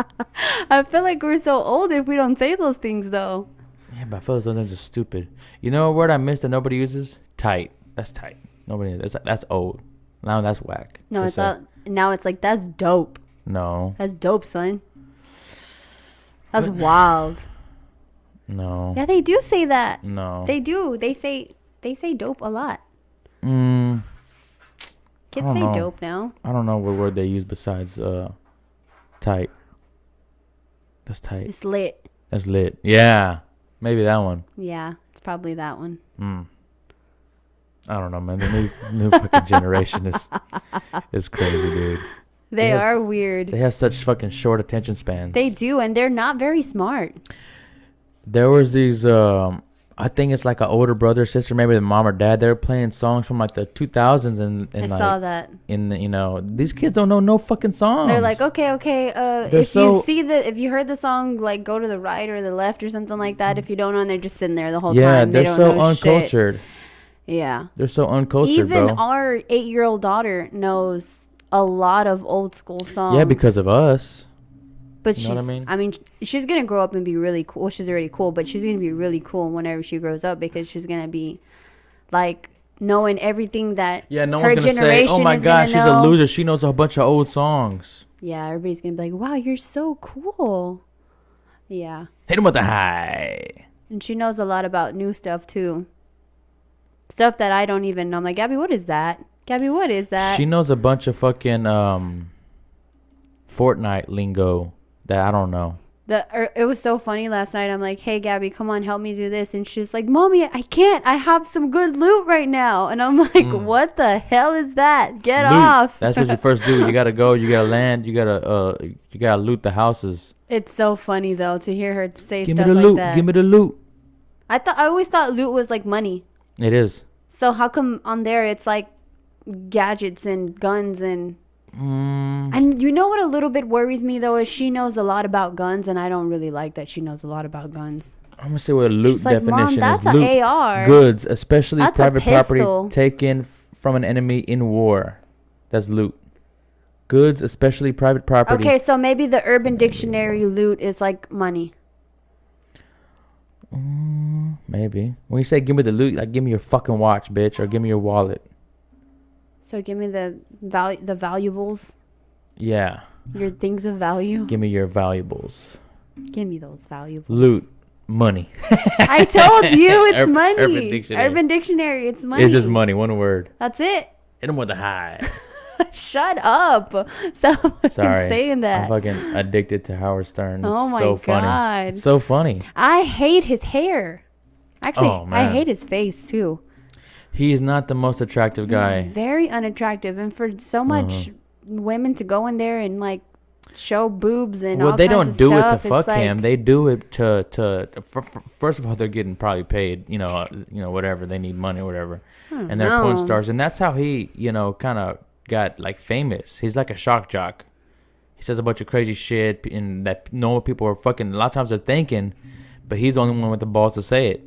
I feel like we're so old if we don't say those things, though. Yeah, but I feel like those things are stupid. You know a word I missed that nobody uses? Tight. That's tight. Nobody. That's old. Now that's whack. No, it's not. Now it's like, that's dope. No. That's dope, son. That's wild. No. Yeah, they do say that. No. They do. They say dope a lot. Kids say dope now. I don't know what word they use besides tight. That's tight. It's lit. That's lit. Yeah. Maybe that one. Yeah, it's probably that one. I don't know, man. The new fucking generation is crazy, dude. They are weird. They have such fucking short attention spans. They do, and they're not very smart. There was these, I think it's like an older brother, sister, maybe the mom or dad. They were playing songs from like the 2000s, and I like, saw that. These kids don't know no fucking songs. They're like, okay. If you heard the song, like go to the right or the left or something like that. If you don't know, and they're just sitting there the whole time. Yeah, they they're don't so know uncultured. Shit. Yeah, they're so uncultured, even bro. our 8-year-old daughter knows a lot of old school songs. Yeah, because of us. But you know what I mean? She's gonna grow up and be really cool. Well, she's already cool, but she's gonna be really cool whenever she grows up because she's gonna be like knowing everything that no her one's gonna generation say, "Oh my is gosh, she's know. a loser. She knows a bunch of old songs." Yeah, everybody's gonna be like, "Wow, you're so cool." Yeah. Hit him with the high. And she knows a lot about new stuff too. Stuff that I don't even know. I'm like, Gabby, what is that? Gabby, what is that? She knows a bunch of fucking Fortnite lingo that I don't know. It was so funny last night. I'm like, hey, Gabby, come on, help me do this. And she's like, Mommy, I can't. I have some good loot right now. And I'm like, what the hell is that? Get loot. off. That's what you first do. You gotta go. You gotta land. You gotta loot the houses. It's so funny though to hear her say Give stuff me the like loot. that. Give me the loot. I always thought loot was like money. It is. So how come on there it's like gadgets and guns and and you know what a little bit worries me though is she knows a lot about guns and I don't really like that she knows a lot about guns. I'm gonna say what a loot She's like, definition Mom, that's is. Loot, an AR. goods, especially That's private a pistol. property taken from an enemy in war. That's loot. Goods, especially private property. Okay, so maybe the Urban Dictionary loot is like money. Maybe. When you say give me the loot, like give me your fucking watch, bitch, or give me your wallet. So give me the valuables. Yeah. Your things of value. Give me your valuables. Give me those valuables. Loot. Money. I told you it's money. Urban Dictionary. Urban Dictionary, it's money. It's just money, one word. That's it. Hit him with the high. Shut up. Stop Sorry. saying that. I'm fucking addicted to Howard Stern. It's Oh my so funny. God. It's so funny. I hate his hair. Actually, Oh, I man. hate his face too. He's not the most attractive guy. He's very unattractive, and for so much women to go in there and like show boobs and all They kinds don't of do stuff, it to fuck it's him. like- They do it to first of all, they're getting probably paid, whatever. They need money or whatever. And they're porn stars. And that's how he, kind of got like famous. He's like a shock jock. He says a bunch of crazy shit and that normal people are fucking, a lot of times they're thinking, but he's the only one with the balls to say it.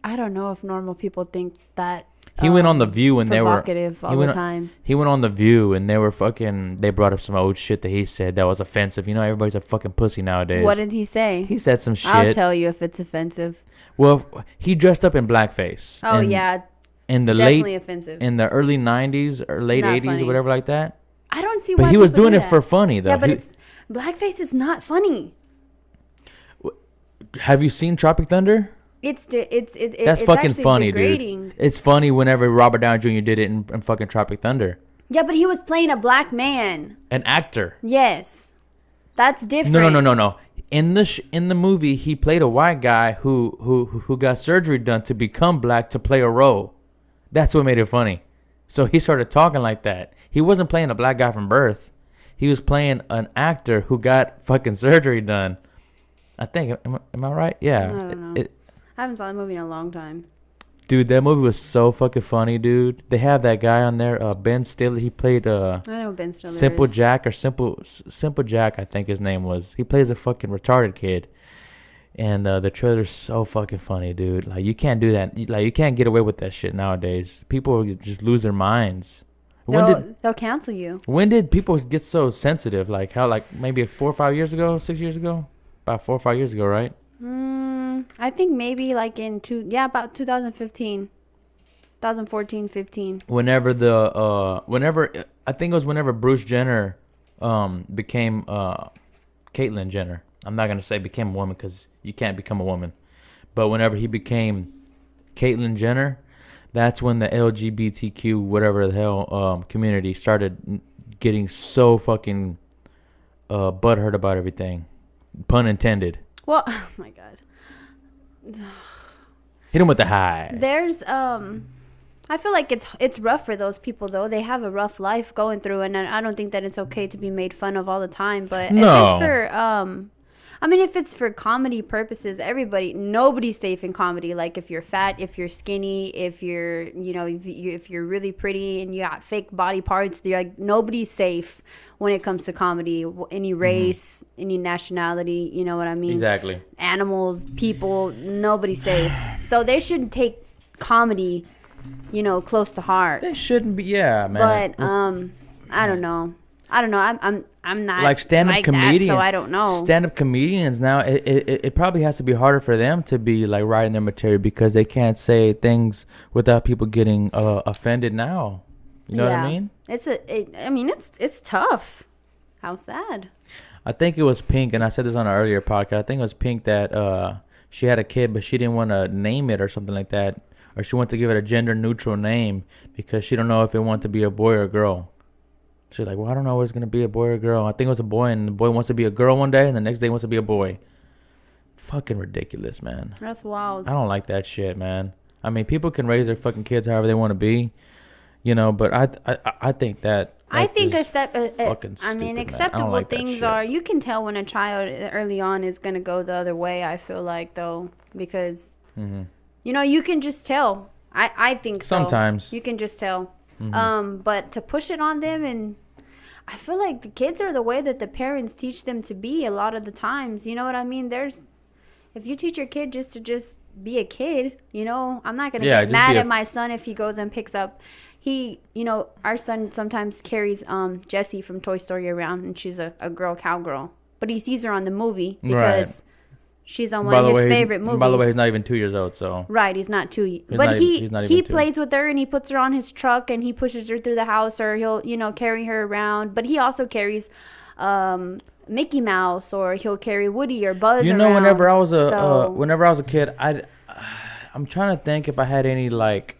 I don't know if normal people think that. He went on The View and they were provocative all the time. He went on The View and they brought up some old shit that he said that was offensive. Everybody's a fucking pussy nowadays. What did he say? He said some shit. I'll tell you if it's offensive. Well, he dressed up in blackface. Oh, yeah. In the Definitely offensive. in the early 90s or late Not 80s funny. or whatever like that. I don't see But why he was people doing do it that. for funny though. Yeah, but blackface is not funny. Have you seen Tropic Thunder? That's That's fucking funny, degrading. dude. It's funny whenever Robert Downey Jr. did it in fucking Tropic Thunder. Yeah, but he was playing a black man. An actor. Yes, that's different. No. In the movie, he played a white guy who got surgery done to become black to play a role. That's what made it funny. So he started talking like that. He wasn't playing a black guy from birth. He was playing an actor who got fucking surgery done. I think. Am I right? Yeah. I don't know. I haven't saw the movie in a long time. Dude, that movie was so fucking funny, dude. They have that guy on there, Ben Stiller. He played I know Ben Stiller Simple is. Jack or Simple Jack, I think his name was. He plays a fucking retarded kid. And the trailer's so fucking funny, dude. Like, you can't do that. Like, you can't get away with that shit nowadays. People just lose their minds. They'll cancel you. When did people get so sensitive? Like how, like maybe 4 or 5 years ago, 6 years ago, about 4 or 5 years ago, right? I think maybe like about 2015, 2014, 15. Whenever I think it was whenever Bruce Jenner became Caitlyn Jenner. I'm not gonna say became a woman because you can't become a woman, but whenever he became Caitlyn Jenner, that's when the LGBTQ whatever the hell community started getting so fucking butthurt about everything, pun intended. Well, oh my god. Hit him with the high. There's I feel like it's rough for those people though. They have a rough life going through, and I don't think that it's okay to be made fun of all the time. But if it's for if it's for comedy purposes, nobody's safe in comedy. Like if you're fat, if you're skinny, if you're if you're really pretty and you got fake body parts, you're like nobody's safe when it comes to comedy. Any race, any nationality, you know what I mean? Exactly. Animals, people, nobody's safe. So they shouldn't take comedy, close to heart. They shouldn't be, yeah, man. But I don't know. I'm not like stand-up like comedian. That, so I don't know. Stand-up comedians now, it probably has to be harder for them to be like writing their material because they can't say things without people getting offended now. You know what I mean? It's tough. How sad. I think it was Pink, and I said this on an earlier podcast. I think it was Pink that she had a kid, but she didn't want to name it or something like that, or she wanted to give it a gender-neutral name because she don't know if it wanted to be a boy or a girl. She's like, well, I don't know if it's going to be a boy or a girl. I think it was a boy, and the boy wants to be a girl one day, and the next day wants to be a boy. Fucking ridiculous, man. That's wild. I don't like that shit, man. I mean, people can raise their fucking kids however they want to be, but I think that... I think stupid, acceptable like things are, you can tell when a child early on is going to go the other way, I feel like, though, because, you can just tell. I think so. Sometimes. You can just tell. But to push it on them, and I feel like the kids are the way that the parents teach them to be a lot of the times. You know what I mean? If you teach your kid just be a kid, I'm not going to get mad at my son if he goes and picks up. Our son sometimes carries Jessie from Toy Story around, and she's a girl cowgirl. But he sees her on the movie because she's on one of his favorite movies. By the way, he's not even 2 years old, so... Right, he's not 2. But he plays with her, and he puts her on his truck, and he pushes her through the house, or he'll, carry her around. But he also carries Mickey Mouse, or he'll carry Woody or Buzz around. Whenever I was a kid, I'm trying to think if I had any, like...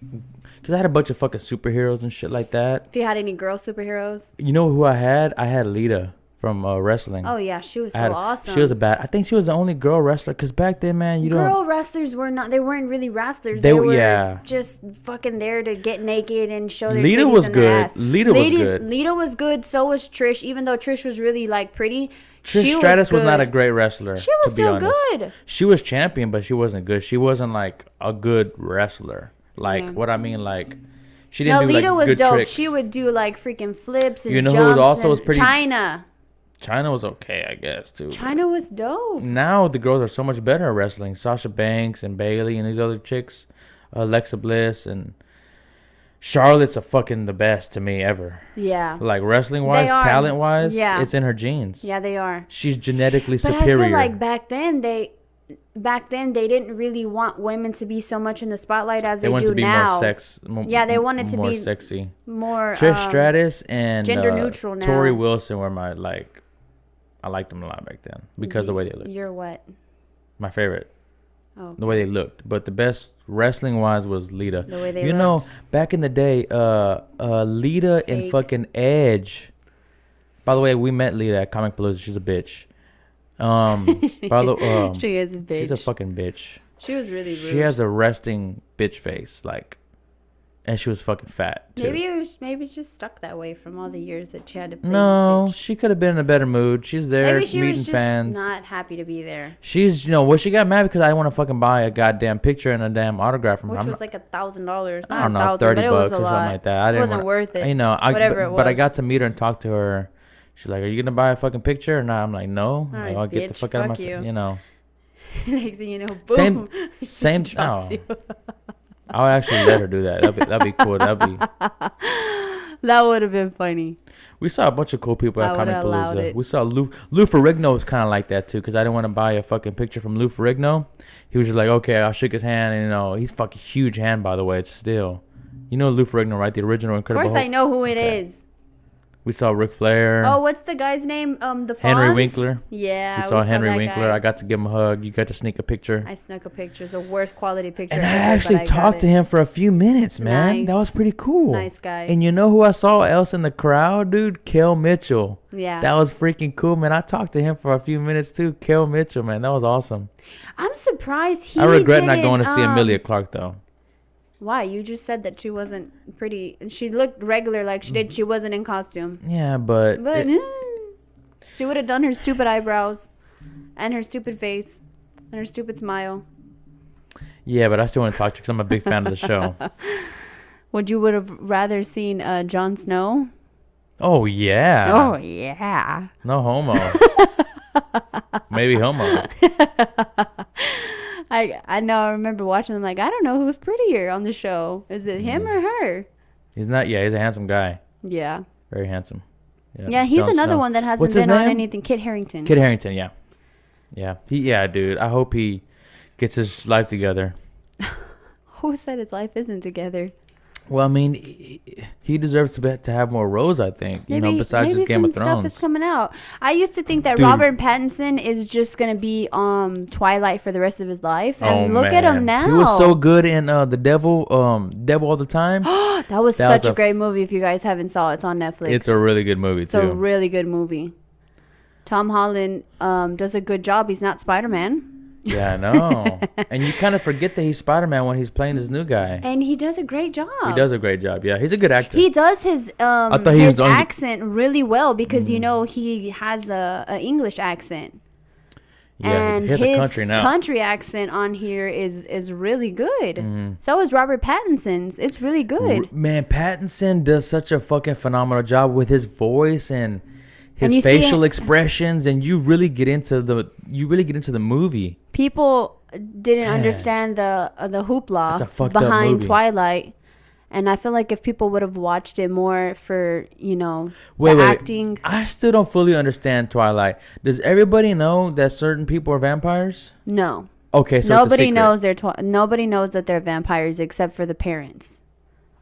Because I had a bunch of fucking superheroes and shit like that. If you had any girl superheroes? You know who I had? I had Lita from wrestling. Oh, yeah. She was so awesome. She was I think she was the only girl wrestler. Because back then, man, girl wrestlers they weren't really wrestlers. They were just fucking there to get naked and show their titties was and good. their ass. Lita was good. Lita was good. So was Trish. Even though Trish was really, like, pretty. Trish Stratus was not a great wrestler. She was still good. She was champion, but she wasn't good. She wasn't, like, a good wrestler. Like, what I mean, like... She didn't do Lita was good dope. Tricks. She would do like freaking flips and jumps. Who also was pretty? China was okay, I guess, too. China was dope. Now the girls are so much better at wrestling. Sasha Banks and Bailey and these other chicks, Alexa Bliss and Charlotte's fucking the best to me ever. Yeah. Like wrestling wise, talent wise, it's in her genes. Yeah, they are. She's genetically superior. I feel like back then they didn't really want women to be so much in the spotlight as they do now. They wanted to be more they wanted to be sexy. More Trish Stratus and gender neutral now. Tori Wilson were my I liked them a lot back then because of the way they looked. You're what? My favorite. Oh. The way they looked. But the best wrestling wise was Lita. The way they looked. Back in the day, Lita and fucking Edge. By the way, we met Lita at Comic Palooza. She's a bitch. She is a bitch. She's a fucking bitch. She was really rude. She has a resting bitch face, and she was fucking fat too. Maybe it's just stuck that way from all the years that she had to play. No, she could have been in a better mood. She's there maybe she meeting was just fans. Not happy to be there. She's she got mad because I didn't want to fucking buy a goddamn picture and a damn autograph from her. Which was like $1,000. I don't know, $30 or something like that. It wasn't worth it. Whatever it was. But I got to meet her and talk to her. She's like, "Are you gonna buy a fucking picture or not?" I'm like, "No." All right, I'll get the fuck out of my face. Next thing you know, boom. Same. I would actually let her do that. That'd be cool. That would have been funny. We saw a bunch of cool people at Comic allowed Palooza. it. We saw Lou Ferrigno was kind of like that too, because I didn't want to buy a fucking picture from Lou Ferrigno. He was just like, okay, I shook his hand, and he's fucking huge hand, by the way. It's still, Lou Ferrigno, right? The original Incredible Of course, Hulk. I know who it is. We saw Ric Flair. Oh, what's the guy's name? The Fonz? Henry Winkler. Yeah, we saw Henry that Winkler. guy. I got to give him a hug. You got to sneak a picture. I snuck a picture. It's the worst quality picture And I ever, actually but I got talked to it. him for a few minutes, man. Nice. That was pretty cool. Nice guy. And you know who I saw else in the crowd, dude? Kel Mitchell. Yeah. That was freaking cool, man. I talked to him for a few minutes too. Kel Mitchell, man. That was awesome. I'm surprised I regret not didn't, going to see Emilia Clarke, though. Why? You just said that she wasn't pretty. She looked regular like she did. She wasn't in costume. Yeah, but she would have done her stupid eyebrows and her stupid face and her stupid smile. Yeah, but I still want to talk to you because I'm a big fan of the show. Would you would have rather seen Jon Snow? Oh, yeah. Oh, yeah. No homo. Maybe homo. I know. I remember watching them like, I don't know who's prettier on the show. Is it him or her? He's not. Yeah, he's a handsome guy. Yeah. Very handsome. Yeah, he's Jon another Snow. one that hasn't What's his been on name? anything. Kit Harington. Kit Harington, yeah. Yeah, dude. I hope he gets his life together. Who said his life isn't together? Well, I mean, he deserves to have more roles, I think. Besides just Game of Thrones. Maybe some stuff is coming out. I used to think that Dude. Robert Pattinson is just going to be Twilight for the rest of his life. And look at him now. He was so good in The Devil All the Time. That was such a great movie. If you guys haven't saw it, it's on Netflix. It's a really good movie, too. It's a really good movie. Tom Holland does a good job. He's not Spider-Man. Yeah, I know. And you kind of forget that he's Spider-Man when he's playing this new guy. And he does a great job. He does a great job. Yeah, he's a good actor. He does his his accent really well because he has the English accent. Yeah, and he has a country now. Country accent on here is really good. So is Robert Pattinson's. It's really good. Man, Pattinson does such a fucking phenomenal job with his voice and his facial expressions, and you really get into the movie. People didn't understand the hoopla behind Twilight, and I feel like if people would have watched it more for acting. I still don't fully understand Twilight. Does everybody know that certain people are vampires? No. Okay, so nobody knows nobody knows that they're vampires except for the parents.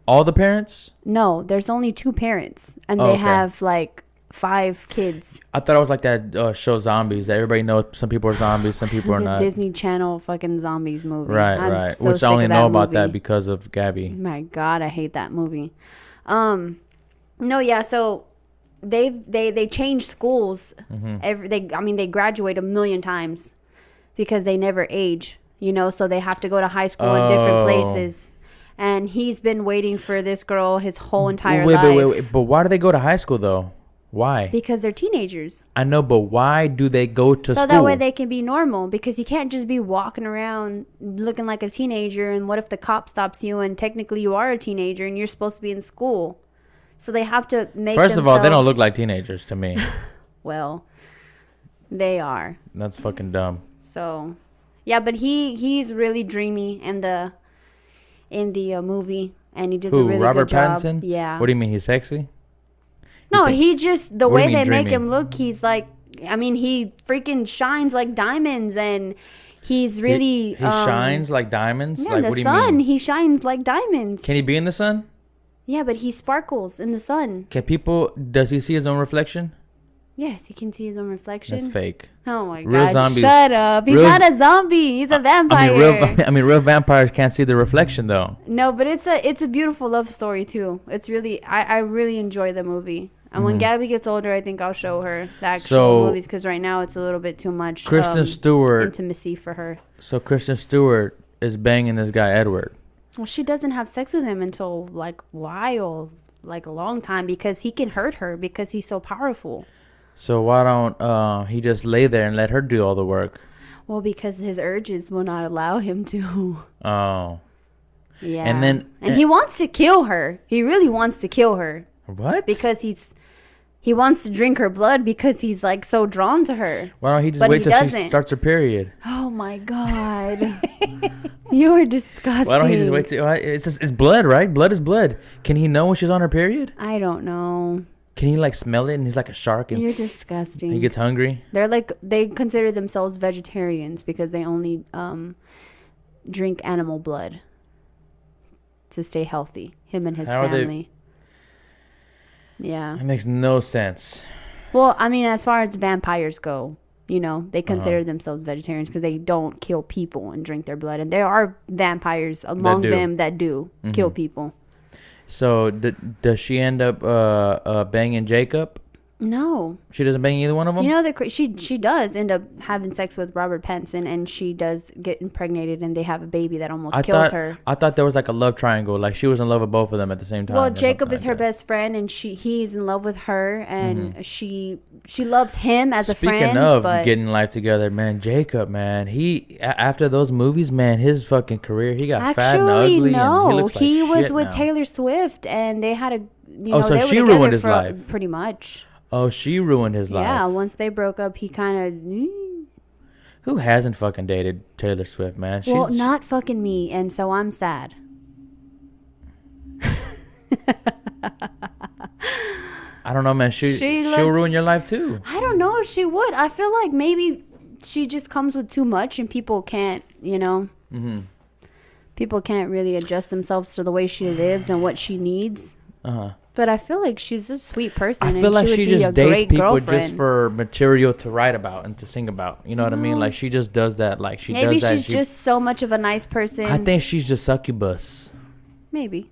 All the parents? No, there's only 2 parents, and they have like 5 kids. I thought it was like that show Zombies. That everybody knows some people are zombies, some people are not. Disney Channel fucking zombies movie. Right. So Which I only know about that because of Gabby. My God, I hate that movie. No, yeah. So they change schools. They graduate 1,000,000 times because they never age. So they have to go to high school in different places. And he's been waiting for this girl his whole entire life. Wait. But why do they go to high school though? Why? Because they're teenagers. I know, but why do they go to school? So that way they can be normal, because you can't just be walking around looking like a teenager, and what if the cop stops you and technically you are a teenager and you're supposed to be in school? So they have to make First of all, they don't look like teenagers to me. Well, they are. That's fucking dumb. So, yeah, but he's really dreamy in the movie, and he does a really Robert good job. Pattinson? Yeah. What do you mean, he's sexy? No, he just, the way they dreamy? make him look, he's like, he freaking shines like diamonds, and he's really... He shines like diamonds? Yeah, like, in the what do you sun, mean? he shines like diamonds. Can he be in the sun? Yeah, but he sparkles in the sun. Does he see his own reflection? Yes, he can see his own reflection. That's fake. Oh my Real God, zombies. shut up. He's not a zombie. He's a vampire. Real vampires can't see the reflection though. No, but it's a beautiful love story too. It's really, I really enjoy the movie. And when Gabby gets older, I think I'll show her the actual movies, because right now it's a little bit too much Kristen Stewart intimacy for her. So Kristen Stewart is banging this guy Edward. Well, she doesn't have sex with him until like a long time, because he can hurt her because he's so powerful. So why don't he just lay there and let her do all the work? Well, because his urges will not allow him to. Oh. Yeah. And he wants to kill her. He really wants to kill her. What? Because He wants to drink her blood because he's like so drawn to her. Why don't he just wait till she starts her period? Oh my God. You are disgusting. Why don't he just wait till it's blood, right? Blood is blood. Can he know when she's on her period? I don't know. Can he like smell it and he's like a shark and you're disgusting. He gets hungry? They consider themselves vegetarians because they only drink animal blood to stay healthy. Him and his family. Yeah. That makes no sense. Well, I mean, as far as vampires go, you know, they consider themselves vegetarians because they don't kill people and drink their blood. And there are vampires among them that do kill people. So, does she end up banging Jacob? No. She doesn't bang either one of them? You know, she does end up having sex with Robert Pattinson, and she does get impregnated, and they have a baby that almost kills her. I thought there was like a love triangle. Like she was in love with both of them at the same time. Well, Jacob is her best friend, and he's in love with her, and she loves him as a friend. Speaking of getting life together, man, Jacob, man, he after those movies, man, his fucking career, he got fat and ugly. No, and he looks like he was shit with now. Taylor Swift, and they had a so she ruined his life pretty much. Oh, she ruined his life. Yeah, once they broke up, he kind of... Who hasn't fucking dated Taylor Swift, man? Well, not fucking me, and so I'm sad. I don't know, man. She'll ruin your life, too. I don't know if she would. I feel like maybe she just comes with too much, and people can't, you know... People can't really adjust themselves to the way she lives and what she needs. But I feel like she's a sweet person. I feel like she just dates people just for material to write about and to sing about. You know what I mean? Like she just does that. Like she does that. Maybe she's just so much of a nice person. I think she's just succubus. Maybe.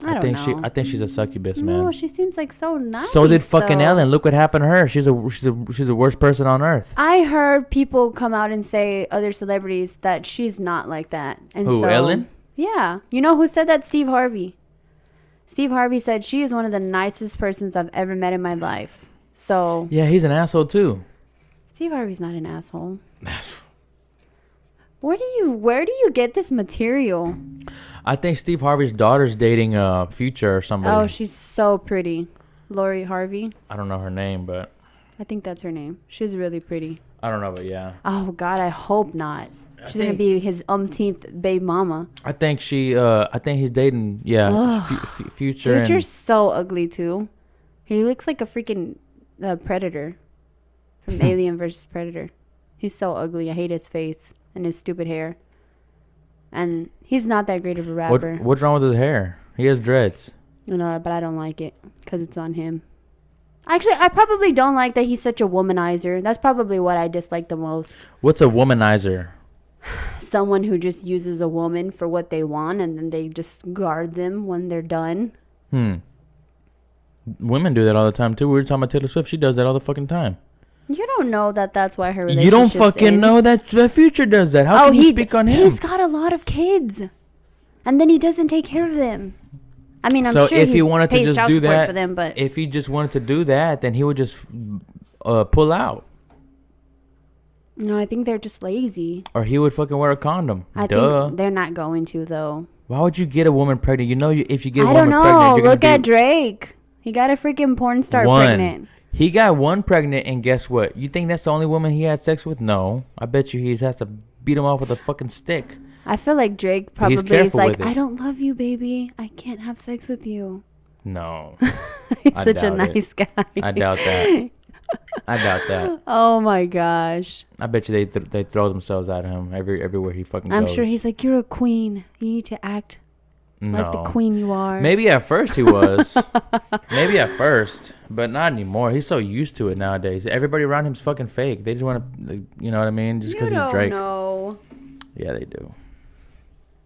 I don't know. I think she's a succubus, man. No, she seems like so nice. So did fucking Ellen. Look what happened to her. She's the worst person on earth. I heard people come out and say, other celebrities, that she's not like that. And who, Ellen? Yeah. You know who said that? Steve Harvey. Steve Harvey said she is one of the nicest persons I've ever met in my life. So yeah, he's an asshole too. Steve Harvey's not an asshole. Where do you get this material? I think Steve Harvey's daughter's dating Future or somebody. Oh, she's so pretty. Lori Harvey. I don't know her name, but I think that's her name. She's really pretty. I don't know, but yeah. Oh God, I hope not. She's gonna be his umpteenth babe mama. I think he's dating. Yeah, Future. Future's so ugly too. He looks like a freaking predator from Alien vs Predator. He's so ugly. I hate his face and his stupid hair. And he's not that great of a rapper. What's wrong with his hair? He has dreads. You know, but I don't like it because it's on him. Actually, I probably don't like that he's such a womanizer. That's probably what I dislike the most. What's a womanizer? Someone who just uses a woman for what they want and then they just guard them when they're done. Women do that all the time too. We were talking about Taylor Swift. She does that all the fucking time. You don't know that's why her relationship. You don't fucking know that Future does that. How can you speak on him? He's got a lot of kids, and then he doesn't take care of them. I mean, I'm sure if he wanted to just do that, for them, but if he just wanted to do that, then he would just pull out. No, I think they're just lazy. Or he would fucking wear a condom. I think they're not going to, though. Why would you get a woman pregnant? You know, if you get a woman pregnant, I don't know. Look at Drake. He got a freaking porn star pregnant. He got one pregnant, and guess what? You think that's the only woman he had sex with? No. I bet you he has to beat him off with a fucking stick. I feel like Drake probably is like, I don't love you, baby. I can't have sex with you. No. He's such a nice guy. I doubt that. I doubt that. Oh my gosh. I bet you they throw themselves at him everywhere he fucking goes. I'm sure he's like, you're a queen. You need to act like the queen you are. Maybe at first he was. Maybe at first, but not anymore. He's so used to it nowadays. Everybody around him's fucking fake. They just want to, you know what I mean? Just because he's Drake. No. Yeah, they do.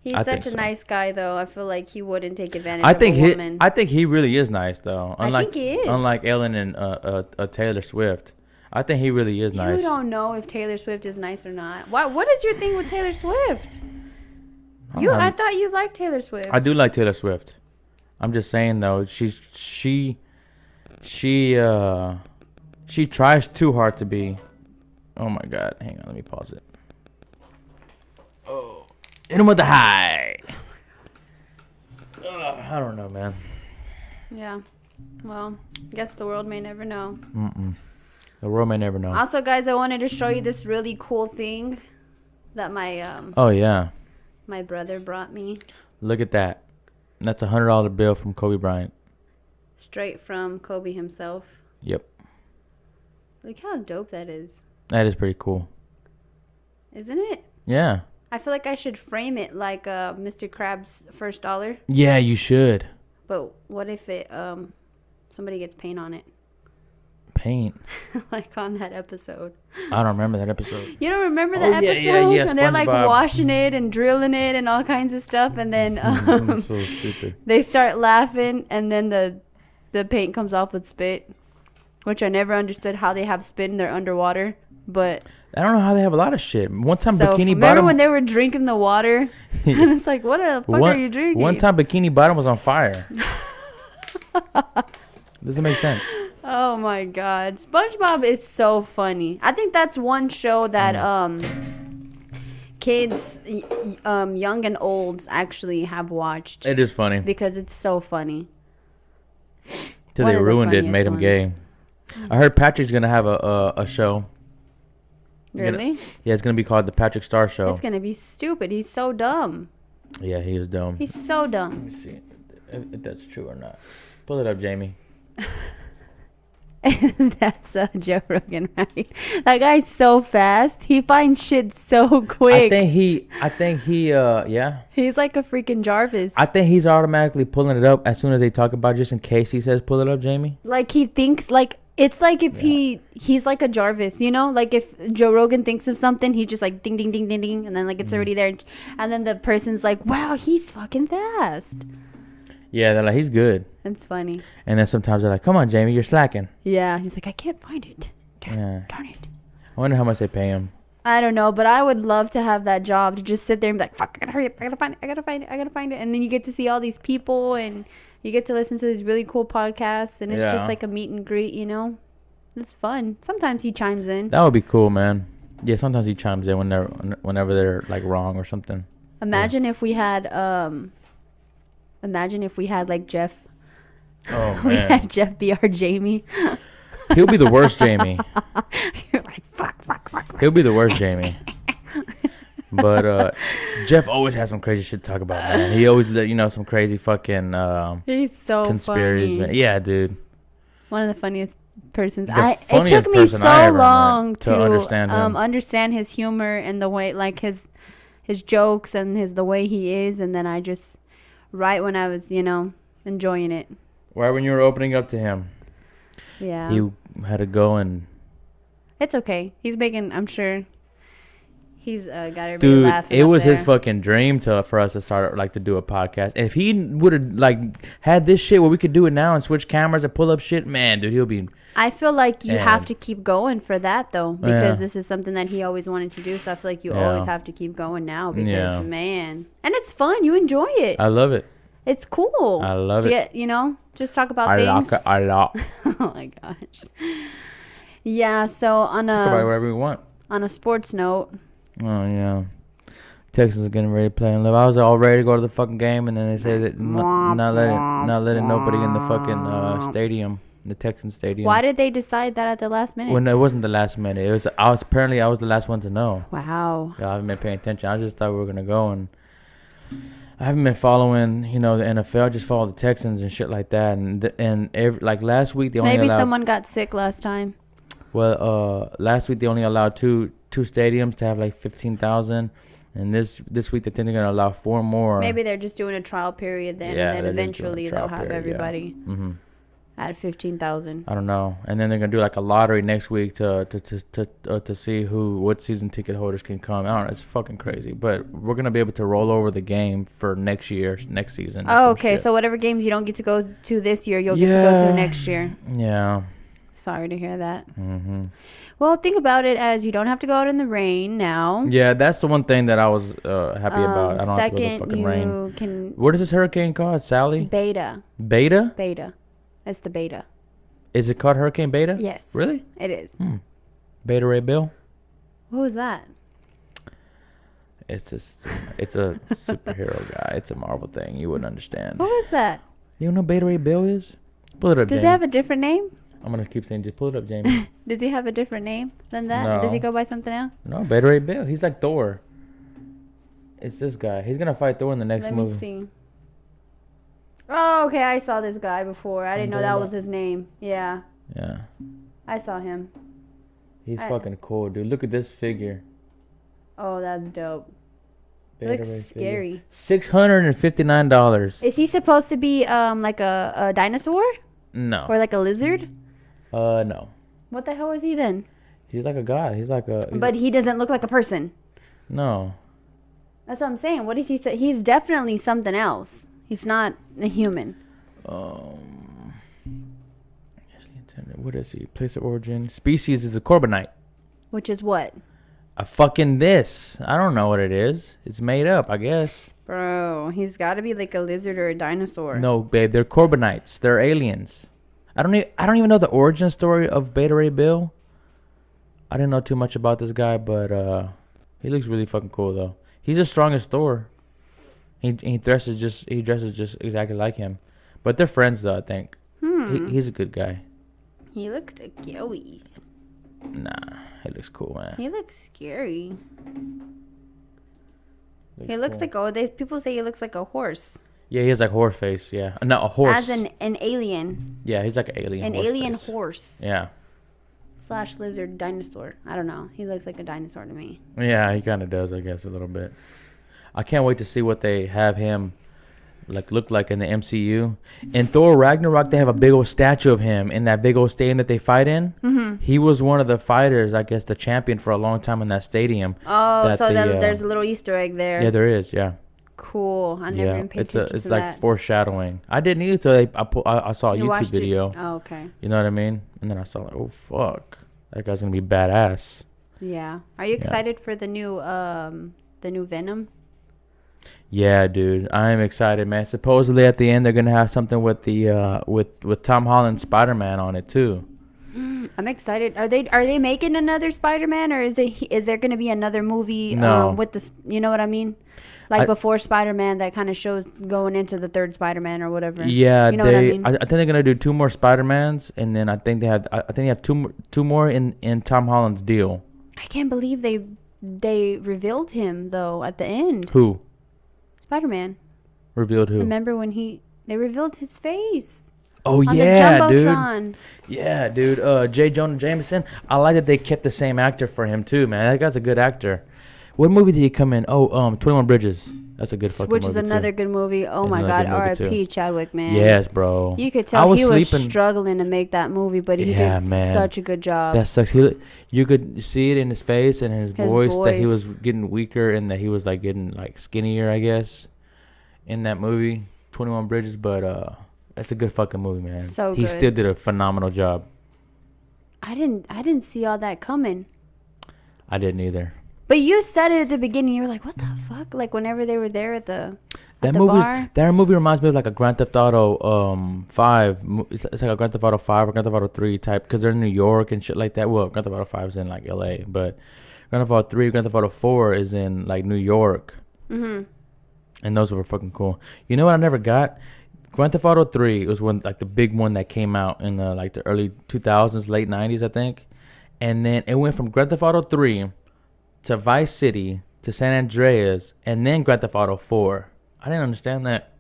He's such a nice guy, though. I feel like he wouldn't take advantage of a woman. I think he really is nice, though. I think he is. Unlike Ellen and Taylor Swift. I think he really is nice. You don't know if Taylor Swift is nice or not. What is your thing with Taylor Swift? I thought you liked Taylor Swift. I do like Taylor Swift. I'm just saying, though, she tries too hard to be. Oh, my God. Hang on. Let me pause it. Oh. Hit him with the high. I don't know, man. Yeah. Well, guess the world may never know. The world may never know. Also, guys, I wanted to show you this really cool thing that my Oh yeah. my brother brought me. Look at that. That's $100 bill from Kobe Bryant. Straight from Kobe himself. Yep. Look how dope that is. That is pretty cool. Isn't it? Yeah. I feel like I should frame it like Mr. Krabs' first dollar. Yeah, you should. But what if it somebody gets paint on it? Paint. Like on that episode. I don't remember that episode. You don't remember that episode? Yeah. And they're like SpongeBob. washing it and drilling it and all kinds of stuff, and then That's so stupid. they start laughing, and then the paint comes off with spit, which I never understood how they have spit and they're underwater. But I don't know how they have a lot of shit. One time so, Bikini remember Bottom. when they were drinking the water? And it's like, what the fuck are you drinking? One time Bikini Bottom was on fire. Doesn't make sense. Oh my god, SpongeBob is so funny. I think that's one show that kids, young and olds, actually have watched It is funny. because it's so funny. Till One they of the ruined it and funniest made him ones. gay. I heard Patrick's gonna have a show. Really? Yeah, it's gonna be called the Patrick Star Show. It's gonna be stupid. He's so dumb. Yeah, he is dumb. He's so Let dumb. me see if that's true or not. Pull it up, Jamie. That's Joe Rogan, right? That guy's so fast. He finds shit so quick. I think he yeah. He's like a freaking Jarvis. I think he's automatically pulling it up as soon as they talk about it, just in case he says pull it up, Jamie. Like he thinks like it's like if he's like a Jarvis, you know? Like if Joe Rogan thinks of something, he's just like ding ding ding ding ding, and then like it's already there, and then the person's like, wow, he's fucking fast. Yeah, they're like, he's good. It's funny. And then sometimes they're like, come on, Jamie, you're slacking. Yeah, he's like, I can't find it. Yeah. Darn it. I wonder how much they pay him. I don't know, but I would love to have that job, to just sit there and be like, fuck, I gotta hurry up, I gotta find it, I gotta find it, I gotta find it. And then you get to see all these people, and you get to listen to these really cool podcasts, and it's just like a meet and greet, you know? It's fun. Sometimes he chimes in. That would be cool, man. Yeah, sometimes he chimes in whenever they're like wrong or something. Imagine if we had like Jeff. Oh We man, had Jeff be our Jamie. he'll be the worst Jamie. You're like, fuck. He'll be the worst Jamie. But Jeff always has some crazy shit to talk about, man. He always, some crazy fucking He's so conspiracies. funny. Man. Yeah, dude. One of the funniest persons. The It funniest took me person I so ever long met to understand him. understand his humor and the way, like his jokes and the way he is, and then I just, right when I was, enjoying it. Right when you were opening up to him, Yeah. you had to go and. It's okay. He's making, I'm sure. He's got everybody Dude, laughing. it up was there. his fucking dream for us to start to do a podcast. If he would have had this shit where we could do it now and switch cameras and pull up shit, man, dude, he'll be. I feel like you And- have to keep going for that though, because Yeah. this is something that he always wanted to do. So I feel like you Yeah. always have to keep going now because Yeah. man, and it's fun. You enjoy it. I love it. It's cool. I love to it. Get, just talk about I things. like it a lot. Oh my gosh. Yeah. So on Talk about a whatever we want. sports note, Oh yeah, Texas is getting ready to play and live. I was all ready to go to the fucking game, and then they say that not letting nobody in the fucking stadium, the Texan stadium. why did they decide that at the last minute? When it wasn't the last minute, it was. I was the last one to know. Wow. Yeah, I haven't been paying attention. I just thought we were gonna go, and I haven't been following, the NFL. I just follow the Texans and shit like that. And every last week they only Maybe allowed. someone got sick last time. Well, last week they only allowed two stadiums to have like 15,000, and this week they think they're gonna allow 4 more. Maybe they're just doing a trial period then, Yeah, and then they're just doing a eventually trial they'll have period, yeah. everybody Mm-hmm. at 15,000. I don't know, and then they're gonna do like a lottery next week to see what season ticket holders can come. I don't know, it's fucking crazy, but we're gonna be able to roll over the game for next season. Oh, okay. So whatever games you don't get to go to this year, you'll get to go to next year. Yeah. Sorry to hear that. Mm-hmm. Well, think about it as you don't have to go out in the rain now. Yeah, that's the one thing that I was happy about. I don't have to go to the fucking rain. you can What is this hurricane called? Sally? Beta. Beta? It's the Beta. Is it called Hurricane Beta? Yes. Really? It is. Beta Ray Bill? What was that? It's a superhero guy. It's a Marvel thing. You wouldn't understand. What was that? You don't know Beta Ray Bill is? Pull it up, Does Jamie. he have a different name? I'm gonna keep saying, just pull it up, Jamie. Does he have a different name than that? No. Does he go by something else? No, Gatorade Bill. He's like Thor. It's this guy. He's gonna fight Thor in the next movie. Let me see. Oh, okay. I saw this guy before. I didn't know that was his name. Yeah. Yeah. I saw him. He's fucking cool, dude. Look at this figure. Oh, that's dope. It looks scary. $659. Is he supposed to be like a dinosaur? No. Or like a lizard? No. What the hell is he then? He's like a god. But he doesn't look like a person. No. That's what I'm saying. What is he say? He's definitely something else. He's not a human. What is he? Place of origin. Species is a Corbinite. Which is what? A fucking this. I don't know what it is. It's made up, I guess. Bro, he's got to be like a lizard or a dinosaur. No, babe. They're Corbinites. They're aliens. I don't even know the origin story of Beta Ray Bill. I didn't know too much about this guy, but he looks really fucking cool though. He's as strong as Thor. He dresses just exactly like him. But they're friends though, I think. He's a good guy. He looks scary. Nah, he looks cool, man. He looks scary. He looks cool. People say he looks like a horse. Yeah, he has like horse face, yeah. No, a horse. As an alien. Yeah, he's like an alien. An alien horse. Yeah. / lizard dinosaur. I don't know. He looks like a dinosaur to me. Yeah, he kind of does, I guess, a little bit. I can't wait to see what they have him look like in the MCU. In Thor Ragnarok, they have a big old statue of him in that big old stadium that they fight in. Mm-hmm. He was one of the fighters, I guess, the champion for a long time in that stadium. Oh, so there's a little Easter egg there. Yeah, there is. Yeah. Cool. I never even paid attention it's to like that. Foreshadowing. I didn't either. I saw a YouTube video. It? Oh, okay. You know what I mean? And then I saw like, oh fuck, that guy's gonna be badass. Yeah. Are you excited for the new Venom? Yeah, dude, I am excited, man. Supposedly at the end they're gonna have something with the with Tom Holland's Spider-Man on it too. I'm excited. Are they making another Spider-Man, or is there gonna be another movie? No. With this, you know what I mean? Like before Spider-Man, that kind of shows going into the third Spider-Man or whatever. Yeah, you know what I mean? I think they're gonna do 2 more Spider-Mans, and then I think they have two more in Tom Holland's deal. I can't believe they revealed him though at the end. Who? Spider-Man. Revealed who? Remember when they revealed his face? Oh on yeah, the Jumbotron. dude. Yeah, dude. J. Jonah Jameson. I like that they kept the same actor for him too, man. That guy's a good actor. What movie did he come in? 21 Bridges. That's a good fucking movie. Which is another good movie. Oh my God, R.I.P. Chadwick, man. Yes, bro. You could tell he was struggling to make that movie, but he did such a good job. That sucks. You could see it in his face and his voice that he was getting weaker and that he was like getting like skinnier, I guess, in that movie, 21 Bridges. But it's a good fucking movie, man. So he still did a phenomenal job. I didn't see all that coming. I didn't either. But you said it at the beginning. You were like, "What the fuck?" Like whenever they were there at the bar. That movie reminds me of like a Grand Theft Auto 5. It's like a Grand Theft Auto 5 or Grand Theft Auto 3 type because they're in New York and shit like that. Well, Grand Theft Auto 5 is in like LA, but Grand Theft Auto 3, Grand Theft Auto 4 is in like New York. Mm-hmm. And those were fucking cool. You know what I never got? Grand Theft Auto 3 was when like the big one that came out in the early 2000s, late 90s, I think. And then it went from Grand Theft Auto 3 to Vice City to San Andreas and then Grand Theft Auto 4. I didn't understand that.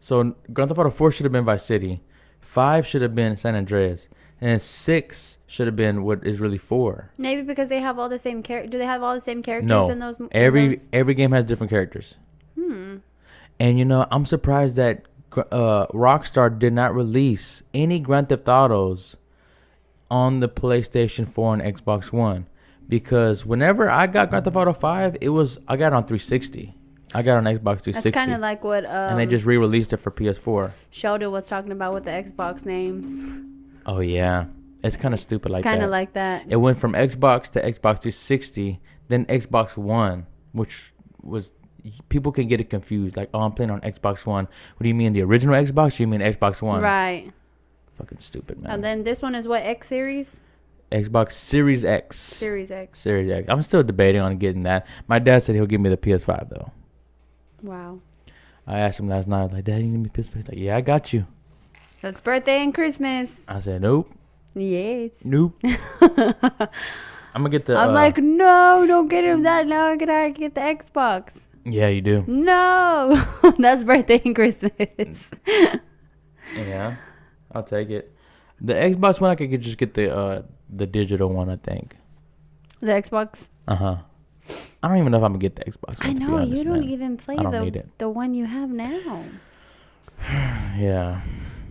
So Grand Theft Auto 4 should have been Vice City. 5 should have been San Andreas. And 6 should have been what is really 4. Maybe because they have all the same characters. Do they have all the same characters in those? Every game has different characters. And, you know, I'm surprised that Rockstar did not release any Grand Theft Autos on the PlayStation 4 and Xbox One. Because whenever I got Grand Theft Auto 5, I got it on 360. I got it on Xbox 360. That's kind of like what... and they just re-released it for PS4. Sheldon was talking about with the Xbox names. Oh, yeah. It's kind of stupid like that. It's kind of like that. It went from Xbox to Xbox 360, then Xbox One, which was... People can get it confused. Like, oh, I'm playing on Xbox One. What do you mean, the original Xbox? Or you mean Xbox One? Right. Fucking stupid, man. And then this one is what, X series? Xbox Series X. Series X. Series X. I'm still debating on getting that. My dad said he'll give me the PS5 though. Wow. I asked him last night. I was like, Dad, you need me PS4? He's like, yeah, I got you. That's birthday and Christmas. I said, nope. Yes. Nope. I'm gonna get the. I'm like, no, don't get him that. Now I gotta get the Xbox. Yeah, you do. No, that's birthday and Christmas. Yeah, I'll take it. The Xbox one, I could just get the digital one. I think. The Xbox. I don't even know if I'm gonna get the Xbox one. I know, you don't even play the one you have now. Yeah,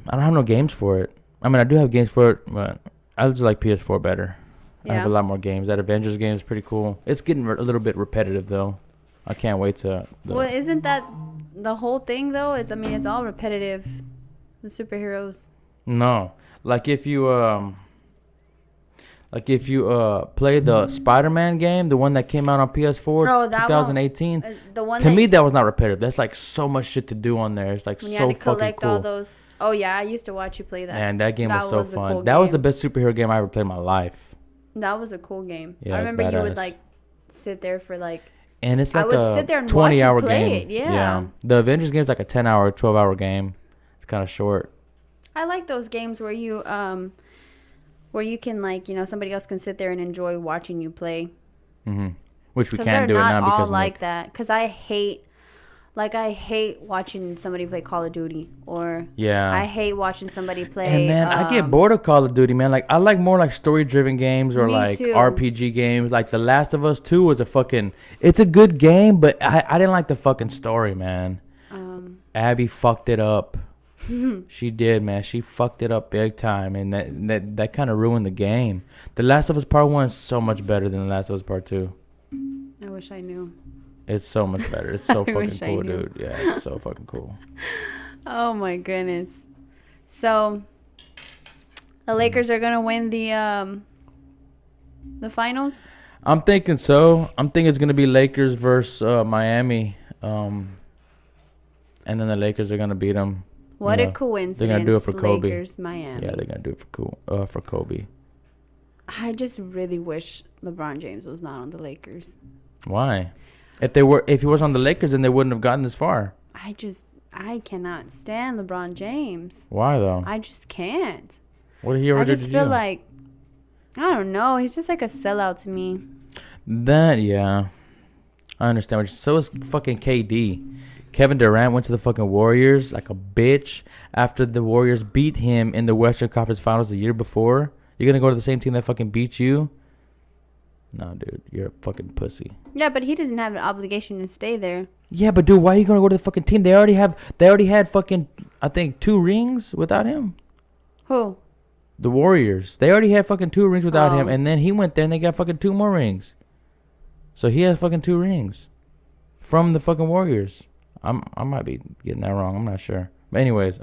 I don't have no games for it. I mean, I do have games for it, but I just like PS4 better. Yeah. I have a lot more games. That Avengers game is pretty cool. It's getting a little bit repetitive though. I can't wait to. Well, isn't that the whole thing though? It's all repetitive. The superheroes. No, like if you play the Spider-Man game, the one that came out on PS4, 2018. The one to me that was not repetitive. That's like so much shit to do on there. It's like so fucking cool. All those. Oh yeah, I used to watch you play that. Man, that game was so fun. Cool that was the best superhero game I ever played in my life. That was a cool game. Yeah, I remember you would like sit there for like. And it's like a 20-hour game. Yeah. The Avengers game is like a 10-hour, 12-hour game. It's kind of short. I like those games where you can like, somebody else can sit there and enjoy watching you play. Mm-hmm. Which we can't do it now because all like that. Because I hate watching somebody play Call of Duty I hate watching somebody play. And man, I get bored of Call of Duty, man. Like I like more like story-driven games or like too. RPG games. Like The Last of Us 2 was it's a good game, but I didn't like the fucking story, man. Abby fucked it up. She did, man. She fucked it up big time, and that kind of ruined the game. The Last of Us Part 1 is so much better than The Last of Us Part 2. I wish I knew. It's so much better. It's so fucking cool, dude. Yeah, it's so fucking cool. Oh my goodness. So the Lakers are gonna win the finals? I'm thinking so. I'm thinking it's gonna be Lakers versus Miami. And then the Lakers are gonna beat them. What a coincidence. They're gonna do it for Kobe. Lakers, Miami. Yeah, they're gonna do it for Kobe. I just really wish LeBron James was not on the Lakers. Why? If he was on the Lakers, then they wouldn't have gotten this far. I cannot stand LeBron James. Why though? I just can't. What did he ever do to you? I just feel like, I don't know. He's just like a sellout to me. Yeah. I understand. So is fucking KD. Kevin Durant went to the fucking Warriors like a bitch after the Warriors beat him in the Western Conference Finals the year before. You're going to go to the same team that fucking beat you? No, dude. You're a fucking pussy. Yeah, but he didn't have an obligation to stay there. Yeah, but dude, why are you going to go to the fucking team? They already had fucking, I think, 2 rings without him. Who? The Warriors. They already had fucking 2 rings without him, and then he went there and they got fucking 2 more rings. So he has fucking 2 rings from the fucking Warriors. I might be getting that wrong. I'm not sure. But anyways,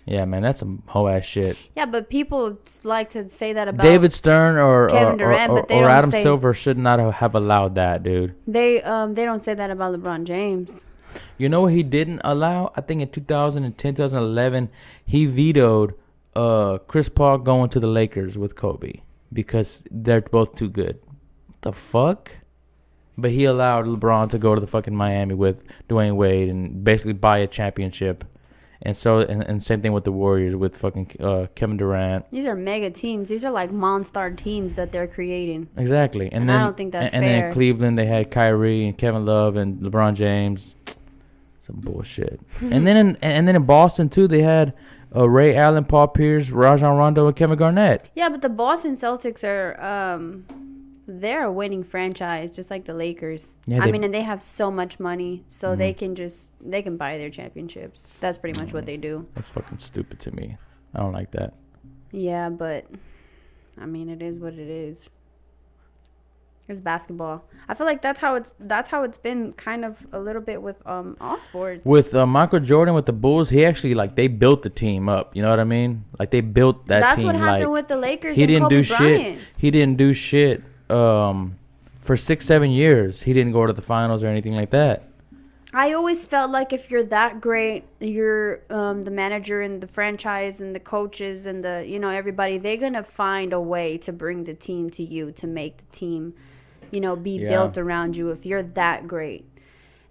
yeah, man, that's some whole ass shit. Yeah, but people like to say that about David Stern or Kevin Durant, but they or don't Adam Silver should not have allowed that, dude. They don't say that about LeBron James. You know what he didn't allow? I think in 2010, 2011, he vetoed Chris Paul going to the Lakers with Kobe because they're both too good. What the fuck? But he allowed LeBron to go to the fucking Miami with Dwayne Wade and basically buy a championship. And so, and same thing with the Warriors with fucking Kevin Durant. These are mega teams. These are like monster teams that they're creating. Exactly. And then, I don't think that's fair. And then in Cleveland, they had Kyrie and Kevin Love and LeBron James. Some bullshit. and then in Boston, too, they had Ray Allen, Paul Pierce, Rajon Rondo, and Kevin Garnett. Yeah, but the Boston Celtics are... they're a winning franchise, just like the Lakers. Yeah, and they have so much money, so they can buy their championships. That's pretty much what they do. That's fucking stupid to me. I don't like that. Yeah, but it is what it is. It's basketball. I feel like that's how it's been kind of a little bit with all sports. With Michael Jordan with the Bulls, he actually they built the team up. You know what I mean? Like they built that that's team. That's what happened with the Lakers. He didn't Kobe do Bryant. shit. He didn't do shit. For 6-7 years, he didn't go to the finals or anything like that. I always felt like if you're that great, you're the manager and the franchise and the coaches and the everybody, they're gonna find a way to bring the team to you to make the team, be built around you if you're that great.